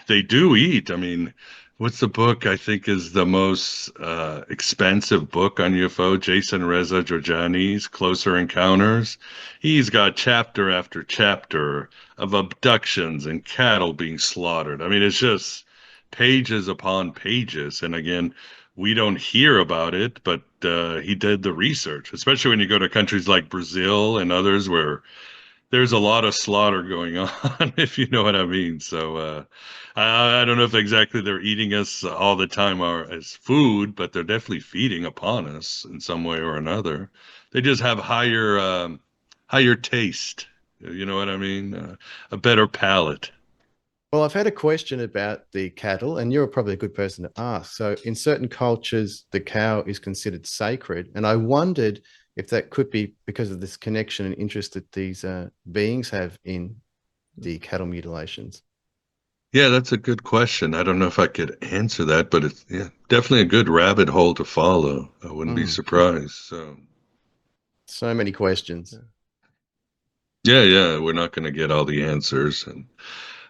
they do eat. I mean, what's the book I think is the most expensive book on UFO? Jason Reza Georgiani's Closer Encounters. He's got chapter after chapter of abductions and cattle being slaughtered. I mean, it's just pages upon pages. And again, we don't hear about it, but he did the research, especially when you go to countries like Brazil and others where there's a lot of slaughter going on, if you know what I mean. So I don't know if exactly they're eating us all the time as food, but they're definitely feeding upon us in some way or another. They just have higher taste. You know what I mean? A better palate. Well, I've had a question about the cattle, and you're probably a good person to ask. So, in certain cultures, the cow is considered sacred. And I wondered if that could be because of this connection and interest that these beings have in the cattle mutilations. Yeah, that's a good question. I don't know if I could answer that, but it's definitely a good rabbit hole to follow. I wouldn't be Mm, surprised. So. so many questions. Yeah, we're not going to get all the answers, and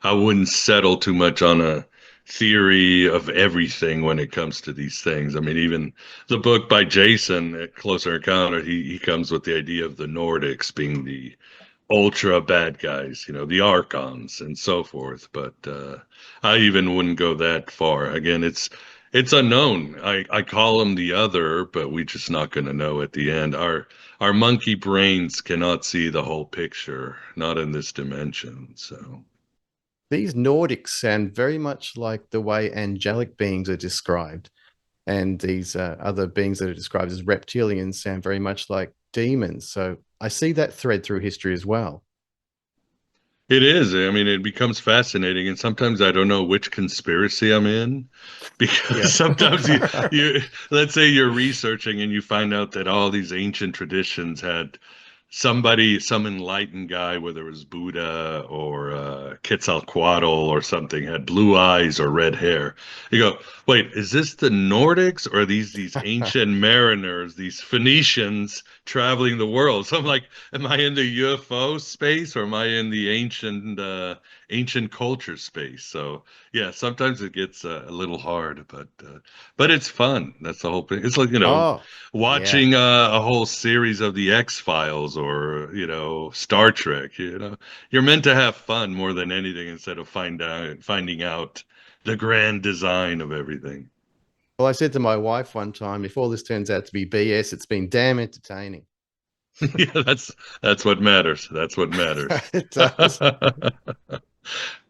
I wouldn't settle too much on a theory of everything when it comes to these things. I mean, even the book by Jason at Closer Encounter, he comes with the idea of the Nordics being the ultra bad guys, the Archons and so forth. But I even wouldn't go that far. Again, it's unknown. I call them the other, but we're just not going to know at the end. Our monkey brains cannot see the whole picture, not in this dimension. So These Nordics sound very much like the way angelic beings are described. And these other beings that are described as reptilians sound very much like demons. So I see that thread through history as well. it is. I mean, it becomes fascinating, and sometimes I don't know which conspiracy I'm in, because Yeah. sometimes you let's say you're researching and you find out that all these ancient traditions had some enlightened guy, whether it was Buddha or Quetzalcoatl or something, had blue eyes or red hair. You go, wait, is this the Nordics or are these ancient mariners, these Phoenicians traveling the world? So I'm like, am I in the UFO space or am I in the ancient culture space? So yeah, sometimes it gets a little hard, but it's fun. That's the whole thing. It's like, Oh, yeah. watching a whole series of the X-Files or Star Trek. You're meant to have fun more than anything instead of finding out the grand design of everything. Well, I said to my wife one time, if all this turns out to be BS, it's been damn entertaining. Yeah, that's what matters. That's what matters. It does.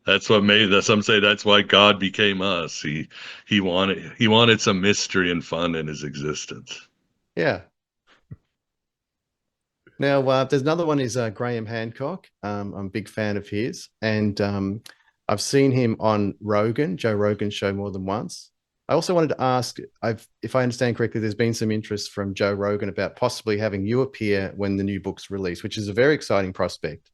That's what made that. Some say that's why God became us. He wanted some mystery and fun in his existence. Yeah. Now, there's another one is Graham Hancock. I'm a big fan of his. And I've seen him on Joe Rogan's show more than once. I also wanted to ask, if I understand correctly, there's been some interest from Joe Rogan about possibly having you appear when the new book's released, which is a very exciting prospect.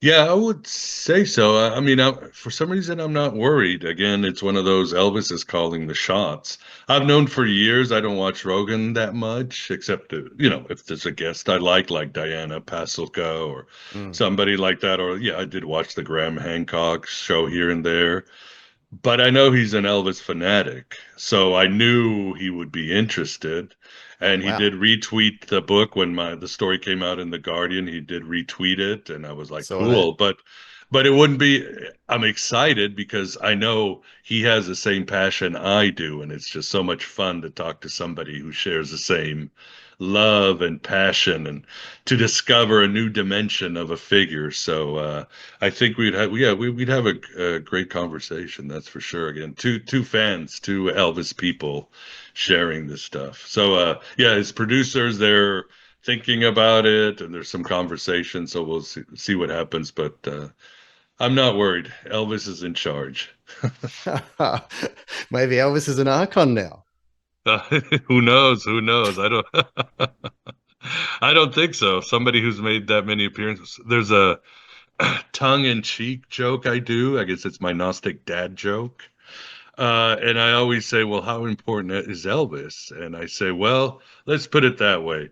Yeah, I would say so. I mean, for some reason, I'm not worried. Again, it's one of those Elvis is calling the shots. I've known for years I don't watch Rogan that much, except if there's a guest I like Diana Pasulka or Mm. somebody like that. Or yeah, I did watch the Graham Hancock show here and there. But I know he's an Elvis fanatic, so I knew he would be interested. And he did Wow. retweet the book when the story came out in the Guardian. He did retweet it, and I was like, Saw that. cool. But it wouldn't be. I'm excited because I know he has the same passion I do, and it's just so much fun to talk to somebody who shares the same love and passion, and to discover a new dimension of a figure. So I think we'd have a great conversation. That's for sure. Again, two fans, two Elvis people sharing this stuff. So yeah, his producers, they're thinking about it, and there's some conversation. So we'll see what happens. But I'm not worried. Elvis is in charge. Maybe Elvis is an Archon now. Who knows? Who knows? I don't. I don't think so. Somebody who's made that many appearances. There's a tongue-in-cheek joke I do. I guess it's my Gnostic dad joke. And I always say, well, how important is Elvis? And I say, well, let's put it that way.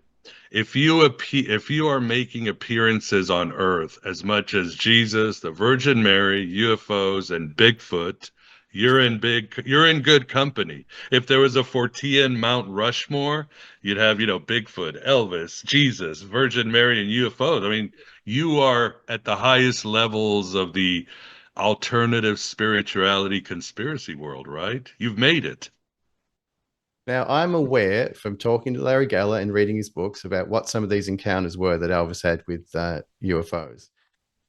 If you are making appearances on Earth as much as Jesus, the Virgin Mary, UFOs, and Bigfoot, you're in good company. If there was a Fortean Mount Rushmore, you'd have, Bigfoot, Elvis, Jesus, Virgin Mary, and UFOs. I mean, you are at the highest levels of the alternative spirituality conspiracy world, right? You've made it. Now, I'm aware from talking to Larry Geller and reading his books about what some of these encounters were that Elvis had with UFOs.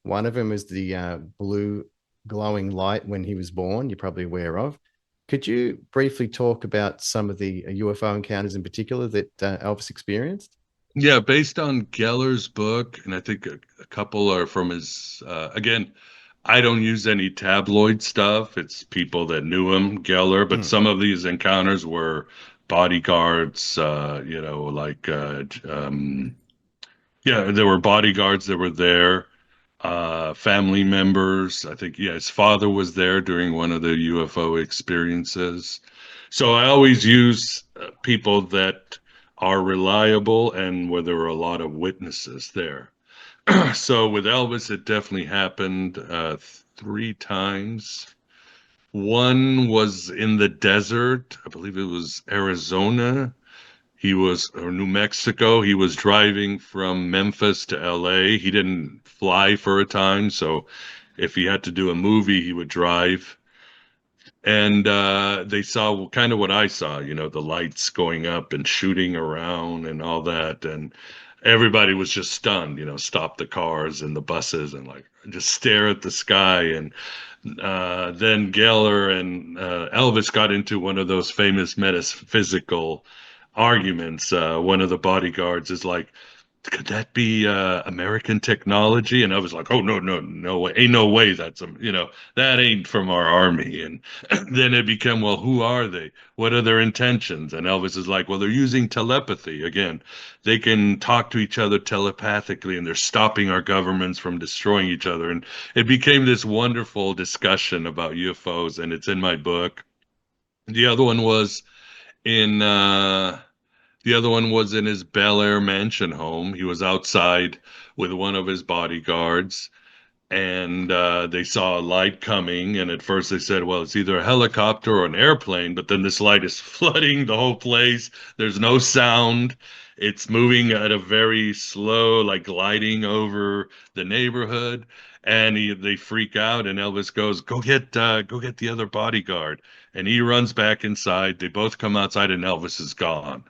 One of them is the blue glowing light when he was born, you're probably aware of. Could you briefly talk about some of the UFO encounters in particular that Elvis experienced? Yeah, based on Geller's book, and I think a couple are from his, again, I don't use any tabloid stuff. It's people that knew him, Geller, but Mm. some of these encounters were bodyguards, yeah, there were bodyguards that were there, family members. I think, yeah, his father was there during one of the UFO experiences. So I always use people that are reliable and where there were a lot of witnesses there. So with Elvis, it definitely happened 3 times. One was in the desert. I believe it was Arizona. Or New Mexico. He was driving from Memphis to LA. He didn't fly for a time, so if he had to do a movie, he would drive. And they saw kind of what I saw, the lights going up and shooting around and all that. And everybody was just stunned, stop the cars and the buses and like just stare at the sky. And then Geller and Elvis got into one of those famous metaphysical arguments. One of the bodyguards is like, could that be American technology? And I was like, oh, no, no, no way. Ain't no way that ain't from our army. And then it became, well, who are they? What are their intentions? And Elvis is like, well, they're using telepathy. Again, they can talk to each other telepathically and they're stopping our governments from destroying each other. And it became this wonderful discussion about UFOs, and it's in my book. The other one was in the other one was in his Bel Air mansion home. He was outside with one of his bodyguards, and they saw a light coming. And at first they said, well, it's either a helicopter or an airplane, but then this light is flooding the whole place. There's no sound. It's moving at a very slow, like gliding over the neighborhood. And they freak out, and Elvis goes, go get the other bodyguard. And he runs back inside. They both come outside, and Elvis is gone.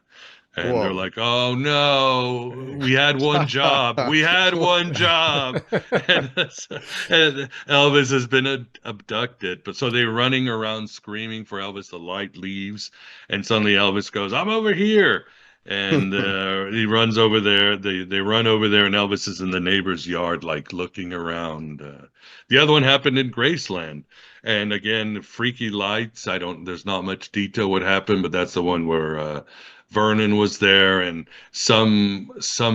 And they're Whoa. like, oh no, we had one job. We had one job. And, and Elvis has been abducted. But so they're running around screaming for Elvis. The light leaves. And suddenly Elvis goes, I'm over here. And he runs over there. They run over there, and Elvis is in the neighbor's yard, like looking around. The other one happened in Graceland. And again, freaky lights. There's not much detail what happened, but that's the one where Vernon was there, and some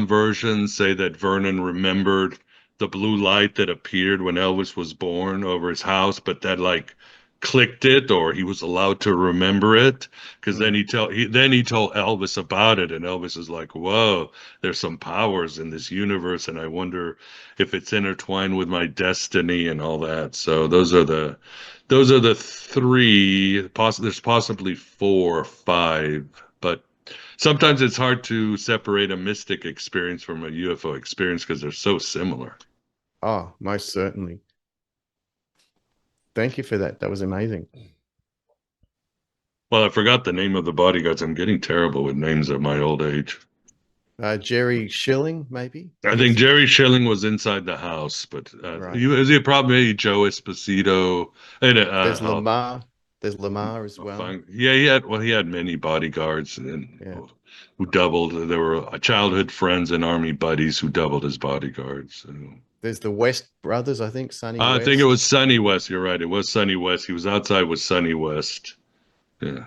versions say that Vernon remembered the blue light that appeared when Elvis was born over his house, but that like clicked it, or he was allowed to remember it, because then he told Elvis about it, and Elvis is like, "Whoa, there's some powers in this universe, and I wonder if it's intertwined with my destiny and all that." So those are the three. There's possibly four or five, but sometimes it's hard to separate a mystic experience from a UFO experience because they're so similar. Oh, most certainly. Thank you for that. That was amazing. Well, I forgot the name of the bodyguards. I'm getting terrible with names at my old age. Jerry Schilling, maybe? I think Jerry Schilling was inside the house, but Right. is he probably Joe Esposito? And, There's Lamar. There's Lamar as well. Yeah, he had many bodyguards and Yeah. who doubled. There were childhood friends and army buddies who doubled as bodyguards. So. There's the West brothers, I think, Sonny I West. think it was Sonny West. You're right. It was Sonny West. He was outside with Sonny West. Yeah.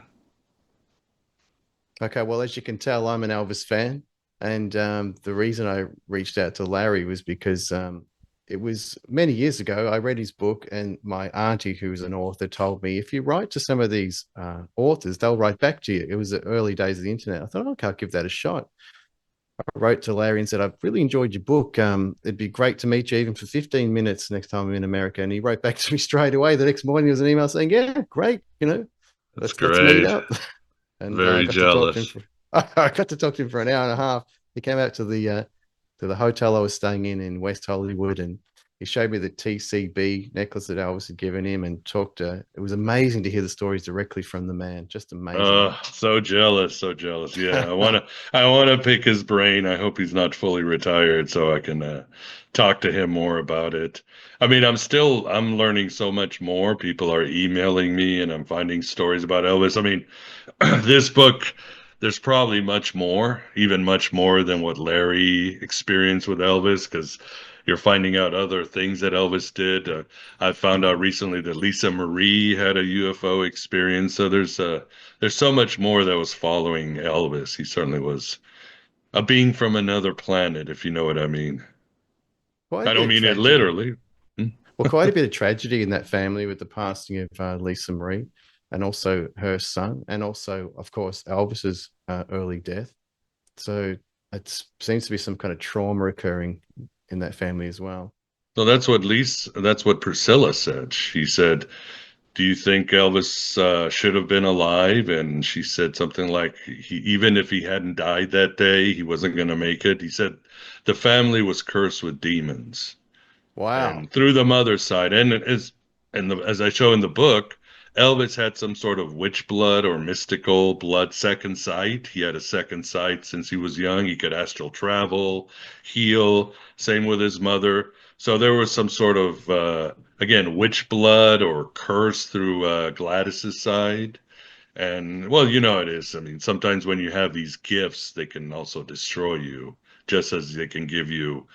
Okay, well, as you can tell, I'm an Elvis fan. And the reason I reached out to Larry was because it was many years ago. I read his book, and my auntie, who's an author, told me if you write to some of these authors, they'll write back to you. It was the early days of the internet. I thought, okay, I'll give that a shot. I wrote to Larry and said, I've really enjoyed your book. It'd be great to meet you even for 15 minutes next time I'm in America. And he wrote back to me straight away. The next morning, there was an email saying, yeah, great. That's Let's meet great. up. And Very jealous. I got to talk to him for an hour and a half. He came out to the hotel I was staying in West Hollywood, and he showed me the TCB necklace that Elvis had given him, and talked. It was amazing to hear the stories directly from the man. Just amazing. So jealous, so jealous. Yeah, I wanna pick his brain. I hope he's not fully retired, so I can talk to him more about it. I mean, I'm learning so much more. People are emailing me, and I'm finding stories about Elvis. I mean, this book, there's probably much more, even much more than what Larry experienced with Elvis, because you're finding out other things that Elvis did. I found out recently that Lisa Marie had a UFO experience. So there's so much more that was following Elvis. He certainly was a being from another planet, if you know what I mean. I don't mean it literally. Well, quite a bit of tragedy in that family with the passing of Lisa Marie, and also her son, and also, of course, Elvis's early death. So it seems to be some kind of trauma occurring in that family as well. So that's what Priscilla said. She said Do you think Elvis should have been alive? And she said something like, even if he hadn't died that day, he wasn't going to make it. He said the family was cursed with demons, Wow. and through the mother's side, as I show in the book, Elvis had some sort of witch blood or mystical blood second sight. He had a second sight since he was young. He could astral travel, heal. Same with his mother. So there was some sort of again witch blood or curse through Gladys's side. And well, you know it is. I mean, sometimes when you have these gifts, they can also destroy you, just as they can give you,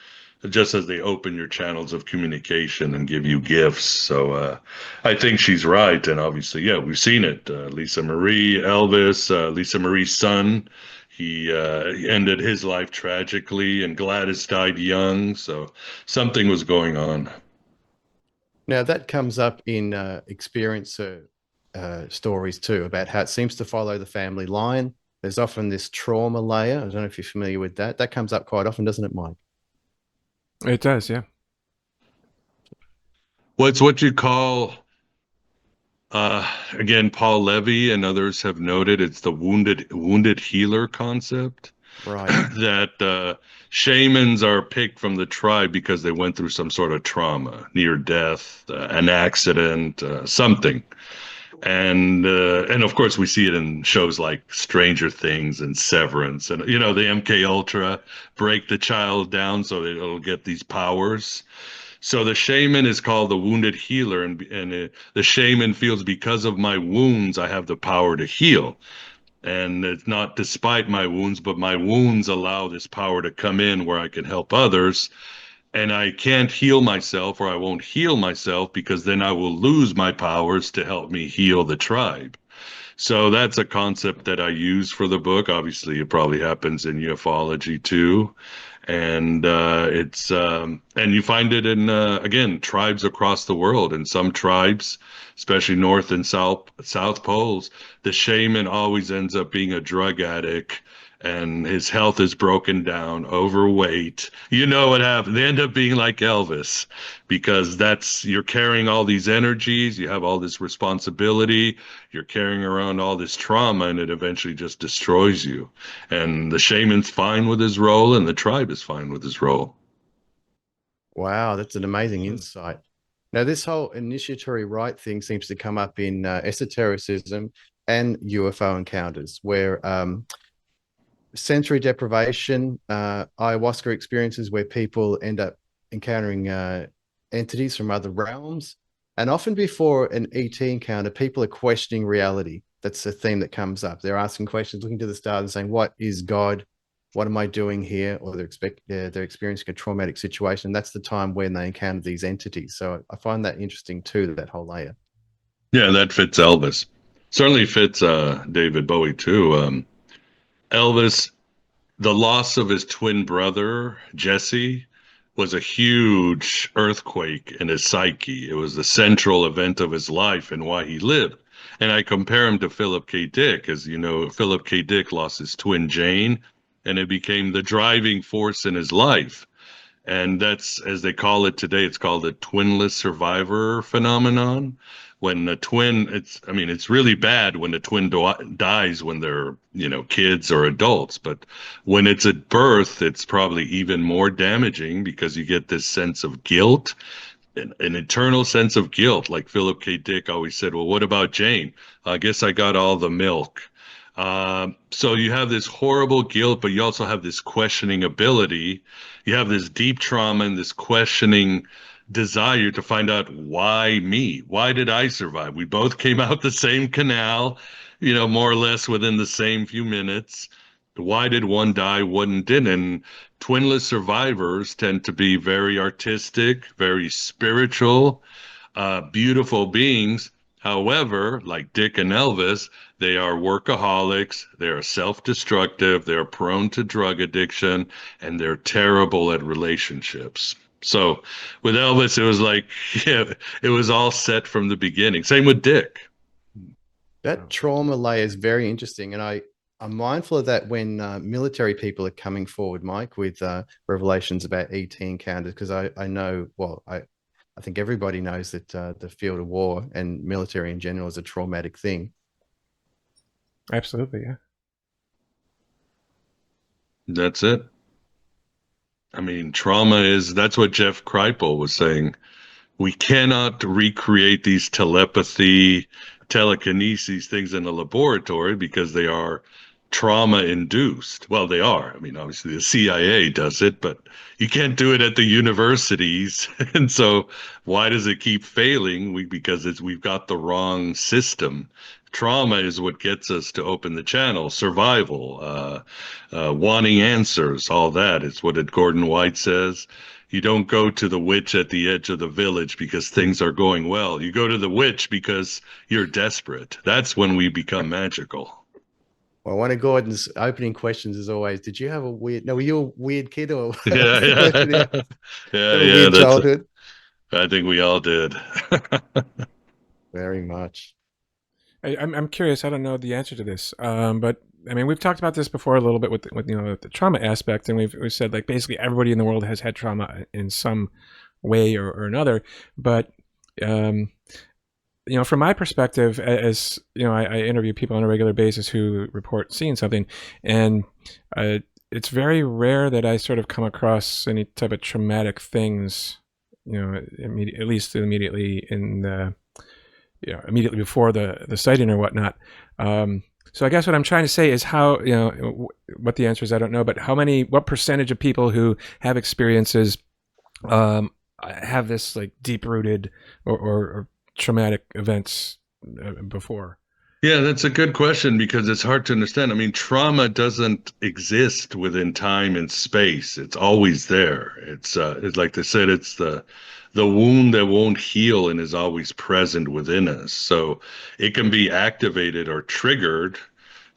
just as they open your channels of communication and give you gifts. So I think she's right. And obviously, yeah, we've seen it. Lisa Marie, Elvis, Lisa Marie's son, he ended his life tragically, and Gladys died young. So something was going on. Now that comes up in experiencer stories too, about how it seems to follow the family line. There's often this trauma layer. I don't know if you're familiar with that. That comes up quite often, doesn't it, Mike? It does, yeah. What's what you call again, Paul Levy and others have noted it's the wounded healer concept Right. that shamans are picked from the tribe because they went through some sort of trauma, near death, an accident, something. And of course we see it in shows like Stranger Things and Severance, and you know the MK Ultra break the child down so that it'll get these powers. So the shaman is called the wounded healer, and the shaman feels because of my wounds, I have the power to heal. And it's not despite my wounds, but my wounds allow this power to come in where I can help others. And I can't heal myself, or I won't heal myself, because then I will lose my powers to help me heal the tribe. So that's a concept that I use for the book. Obviously, it probably happens in ufology too, and it's and you find it in again tribes across the world. In some tribes, especially North and South poles, the shaman always ends up being a drug addict, and his health is broken down, overweight. You know what happens? They end up being like Elvis, because that's you're carrying all these energies, you have all this responsibility, you're carrying around all this trauma, and it eventually just destroys you. And the shaman's fine with his role, and the tribe is fine with his role. Wow, that's an amazing insight. Now, this whole initiatory rite thing seems to come up in esotericism and UFO encounters, where sensory deprivation, ayahuasca experiences where people end up encountering entities from other realms. And often before an ET encounter, people are questioning reality. That's a theme that comes up. They're asking questions, looking to the stars and saying, what is God? What am I doing here? Or they're experiencing a traumatic situation. That's the time when they encounter these entities. So I find that interesting too, that whole layer. Yeah, that fits Elvis. Certainly fits David Bowie too. Elvis, the loss of his twin brother, Jesse, was a huge earthquake in his psyche. It was the central event of his life and why he lived. And I compare him to Philip K. Dick, as you know, Philip K. Dick lost his twin Jane, and it became the driving force in his life. And that's, as they call it today, it's called the twinless survivor phenomenon. When the twin, I mean, it's really bad when the twin dies when they're, you know, kids or adults. But when it's at birth, it's probably even more damaging, because you get this sense of guilt, an eternal sense of guilt. Like Philip K. Dick always said, well, what about Jane? I guess I got all the milk. So you have this horrible guilt, but you also have this questioning ability. You have this deep trauma and this questioning desire to find out, why me? Why did I survive? We both came out the same canal, you know, more or less within the same few minutes. Why did one die, one didn't? And twinless survivors tend to be very artistic, very spiritual, beautiful beings. However, like Dick and Elvis, they are workaholics, they are self-destructive, they're prone to drug addiction, and they're terrible at relationships. So with Elvis, it was like, yeah, it was all set from the beginning. Same with Dick. That trauma layer is very interesting. And I'm mindful of that when military people are coming forward, Mike, with revelations about ET encounters, because I know, well, I think everybody knows that the field of war and military in general is a traumatic thing. Absolutely, yeah. That's it. I mean, that's what Jeff Kripal was saying. We cannot recreate these telepathy, telekinesis things in a laboratory because they are trauma induced. Well, they are. I mean, obviously the CIA does it, but you can't do it at the universities. And so why does it keep failing? Because we've got the wrong system. Trauma is what gets us to open the channel, survival, wanting answers, all that. It's what Gordon White says. You don't go to the witch at the edge of the village because things are going well. You go to the witch because you're desperate. That's when we become magical. Well, one of Gordon's opening questions is always, did you have a weird, no, were you a weird kid or Yeah, yeah. Yeah, have a yeah, weird childhood? I think we all did. Very much. I'm curious. I don't know the answer to this, but I mean, we've talked about this before a little bit with the trauma aspect, and we've said like basically everybody in the world has had trauma in some way or another. But from my perspective, as I interview people on a regular basis who report seeing something, and it's very rare that I sort of come across any type of traumatic things, at least immediately in the immediately before the sighting or whatnot. So I guess what I'm trying to say is how, what the answer is, I don't know, but what percentage of people who have experiences have this like deep rooted or traumatic events before? Yeah, that's a good question because it's hard to understand. I mean, trauma doesn't exist within time and space. It's always there. It's like they said, it's the wound that won't heal and is always present within us. So it can be activated or triggered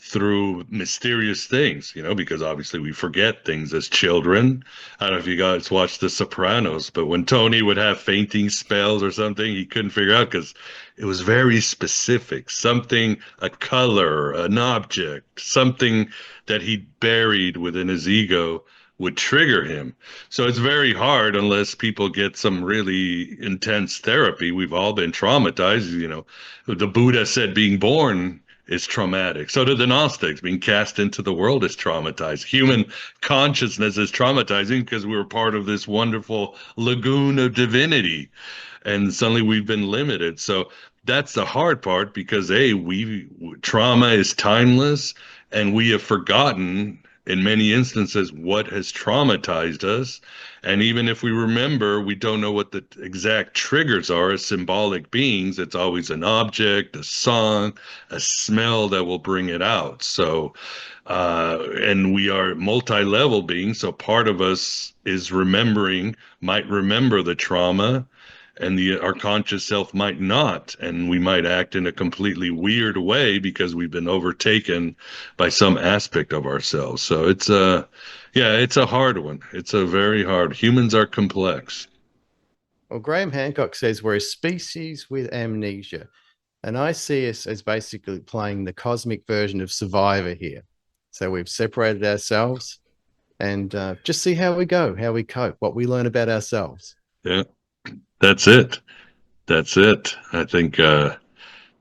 through mysterious things, because obviously we forget things as children. I don't know if you guys watched The Sopranos, but when Tony would have fainting spells or something, he couldn't figure out because it was very specific, something, a color, an object, something that he buried within his ego would trigger him. So it's very hard unless people get some really intense therapy. We've all been traumatized. The Buddha said being born is traumatic. So do the Gnostics. Being cast into the world is traumatized. Human consciousness is traumatizing because we were part of this wonderful lagoon of divinity. And suddenly we've been limited. So that's the hard part because trauma is timeless and we have forgotten in many instances what has traumatized us. And even if we remember, we don't know what the exact triggers are as symbolic beings. It's always an object, a song, a smell that will bring it out. So, and we are multi-level beings. So part of us might remember the trauma, and our conscious self might not, and we might act in a completely weird way because we've been overtaken by some aspect of ourselves. So it's a hard one. It's a very hard. Humans are complex. Well, Graham Hancock says we're a species with amnesia. And I see us as basically playing the cosmic version of Survivor here. So we've separated ourselves and just see how we go, how we cope, what we learn about ourselves. Yeah, that's it. That's it. I think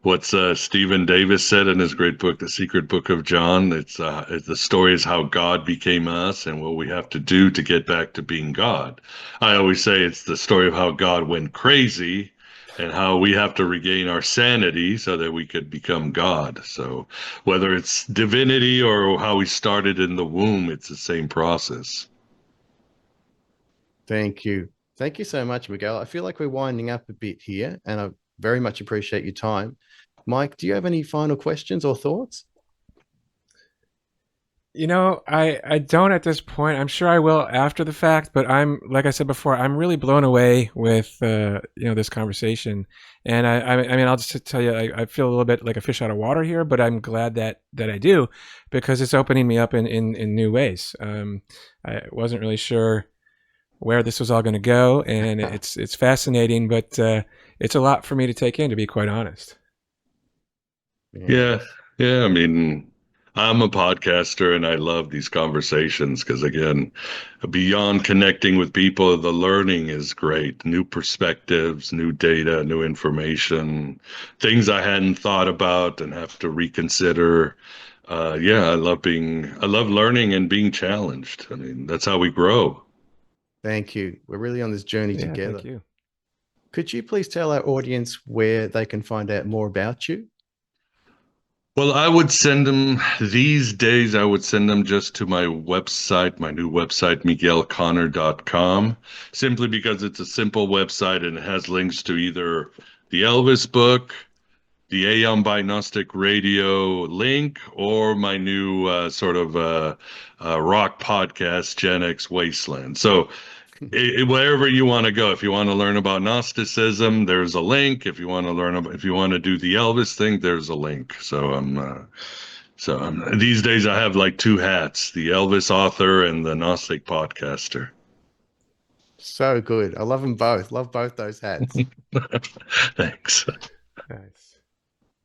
what's Stephen Davis said in his great book, The Secret Book of John. It's the story is how God became us and what we have to do to get back to being God. I always say it's the story of how God went crazy and how we have to regain our sanity so that we could become God. So whether it's divinity or how we started in the womb, it's the same process. Thank you. Thank you so much, Miguel. I feel like we're winding up a bit here, and I very much appreciate your time. Mike, do you have any final questions or thoughts? I don't at this point. I'm sure I will after the fact, but like I said before, I'm really blown away with this conversation. And I mean, I'll just tell you, I feel a little bit like a fish out of water here, but I'm glad that I do because it's opening me up in new ways. I wasn't really sure where this was all going to go, and it's fascinating, but it's a lot for me to take in, to be quite honest. Yeah. I mean, I'm a podcaster and I love these conversations because, again, beyond connecting with people, the learning is great. New perspectives, new data, new information, things I hadn't thought about and have to reconsider. Yeah, I love learning and being challenged. I mean, that's how we grow. Thank you. We're really on this journey Yeah, together. thank you. Could you please tell our audience where they can find out more about you? Well, I would send them these days, I would send them just to my website, my new website, miguelconner.com, simply because it's a simple website and it has links to either the Elvis book, the Aeon by Gnostic Radio link, or my new rock podcast, Gen X Wasteland. So wherever you want to go, if you want to learn about Gnosticism, there's a link. If you want to learn about, if you want to do the Elvis thing, there's a link. These days I have like two hats: the Elvis author and the Gnostic podcaster. So good. I love them both. Love both those hats. Thanks. Nice.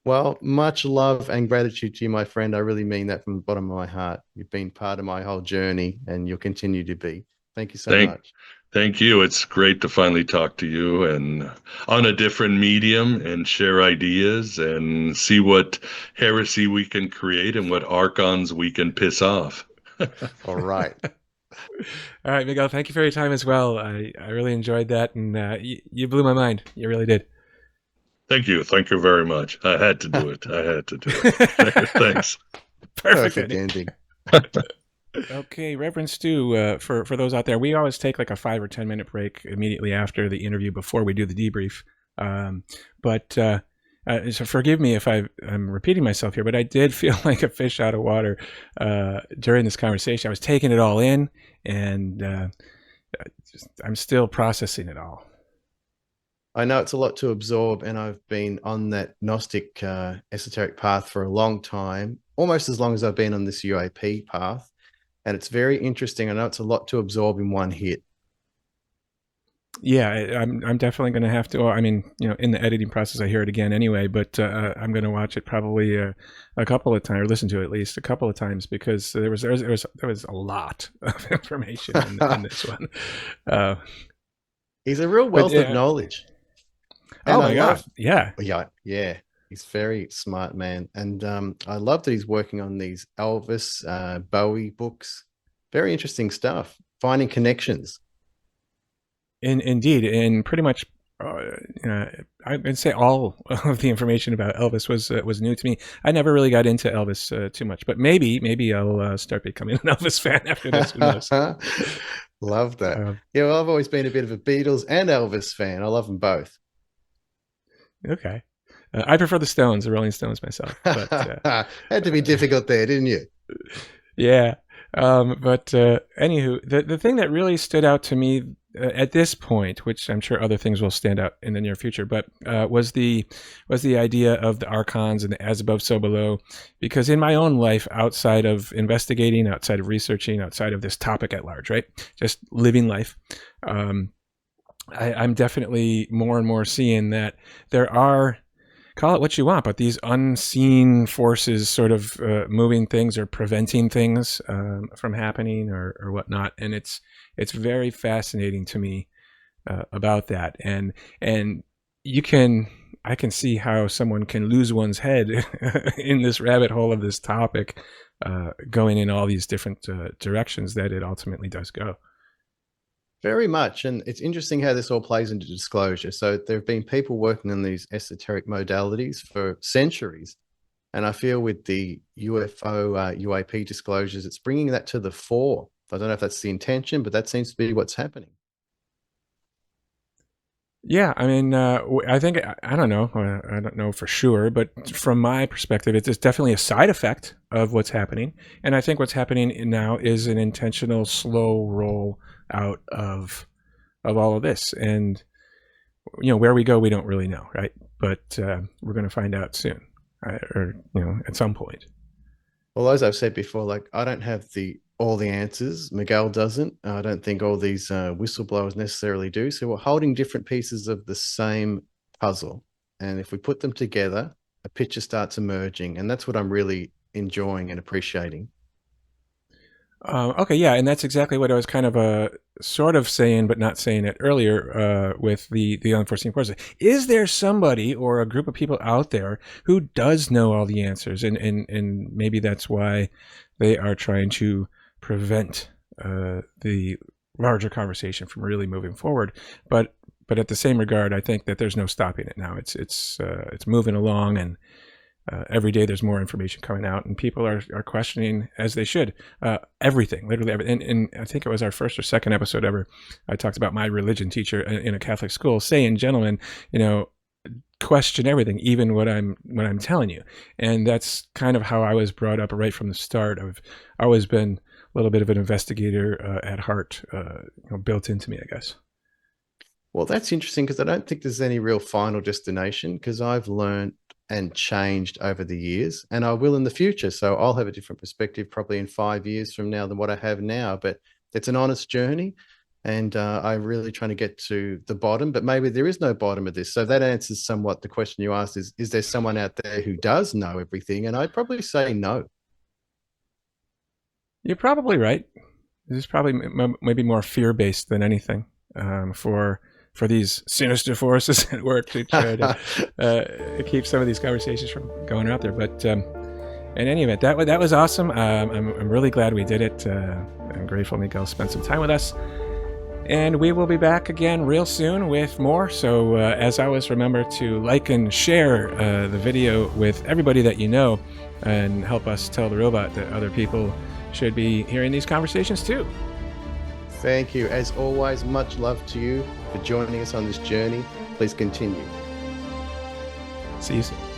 Well, much love and gratitude to you, my friend. I really mean that from the bottom of my heart. You've been part of my whole journey and you'll continue to be. Thank you so Thank, much. thank you. It's great to finally talk to you and on a different medium and share ideas and see what heresy we can create and what archons we can piss off. All right. All right, Miguel, thank you for your time as well. I really enjoyed that, and you blew my mind. You really did. Thank you. Thank you very much. I had to do it. I had to do it. Thanks. Perfect ending. Okay, Reverend Stu, for those out there, we always take like a 5 or 10 minute break immediately after the interview before we do the debrief. So forgive me if I'm repeating myself here, but I did feel like a fish out of water during this conversation. I was taking it all in, and I'm still processing it all. I know it's a lot to absorb, and I've been on that Gnostic esoteric path for a long time, almost as long as I've been on this UAP path. And it's very interesting. I know it's a lot to absorb in one hit. Yeah, I'm definitely going to have to. I mean, in the editing process, I hear it again anyway. But I'm going to watch it probably a couple of times, or listen to it at least a couple of times, because there was a lot of information in this one. He's a real wealth of knowledge. And my God! Yeah. He's very smart, man. And I love that he's working on these Elvis, Bowie books. Very interesting stuff. Finding connections. Indeed, and pretty much, I'd say all of the information about Elvis was new to me. I never really got into Elvis too much, but maybe I'll start becoming an Elvis fan after this. Who knows? Love that. Well, I've always been a bit of a Beatles and Elvis fan. I love them both. Okay. I prefer the Stones, the Rolling Stones myself. But, had to be difficult there, didn't you? Yeah. Anywho, the thing that really stood out to me at this point, which I'm sure other things will stand out in the near future, but was the idea of the Archons and the as above, so below. Because in my own life, outside of investigating, outside of researching, outside of this topic at large, right, just living life, I'm definitely more and more seeing that there are, call it what you want, but these unseen forces sort of moving things or preventing things from happening or whatnot. And it's very fascinating to me about that. And I can see how someone can lose one's head in this rabbit hole of this topic, going in all these different directions that it ultimately does go. Very much. And it's interesting how this all plays into disclosure. So there have been people working on these esoteric modalities for centuries. And I feel with the UFO, UAP disclosures, it's bringing that to the fore. I don't know if that's the intention, but that seems to be what's happening. Yeah, I mean, I think, I don't know. I don't know for sure, but from my perspective, it's definitely a side effect of what's happening. And I think what's happening now is an intentional slow roll out of all of this. And, where we go, we don't really know, right? But we're going to find out soon, or, at some point. Well, as I've said before, like, I don't have all the answers. Miguel doesn't. I don't think all these whistleblowers necessarily do. So we're holding different pieces of the same puzzle. And if we put them together, a picture starts emerging. And that's what I'm really enjoying and appreciating. Okay, yeah, and that's exactly what I was kind of sort of saying, but not saying it earlier with the unforeseen forces. Is there somebody or a group of people out there who does know all the answers, and maybe that's why they are trying to prevent the larger conversation from really moving forward? But at the same regard, I think that there's no stopping it now. It's moving along, and every day there's more information coming out, and people are questioning, as they should, everything, literally everything. And I think it was our first or second episode ever, I talked about my religion teacher in a Catholic school saying, gentlemen, question everything, even what I'm telling you. And that's kind of how I was brought up right from the start. I've always been a little bit of an investigator at heart, built into me, I guess. Well, that's interesting, because I don't think there's any real final destination, because I've learned and changed over the years, and I will in the future. So I'll have a different perspective probably in 5 years from now than what I have now. But it's an honest journey, and I'm really trying to get to the bottom. But maybe there is no bottom of this. So that answers somewhat the question you asked: is there someone out there who does know everything? And I'd probably say no. You're probably right. This is probably maybe more fear-based than anything for these sinister forces at work to try to keep some of these conversations from going out there. But in any event, that was awesome. I'm really glad we did it. I'm grateful Miguel spent some time with us. And we will be back again real soon with more. So as always, remember to like and share the video with everybody that you know, and help us tell the robot that other people should be hearing these conversations too. Thank you. As always, much love to you for joining us on this journey. Please continue. See you soon.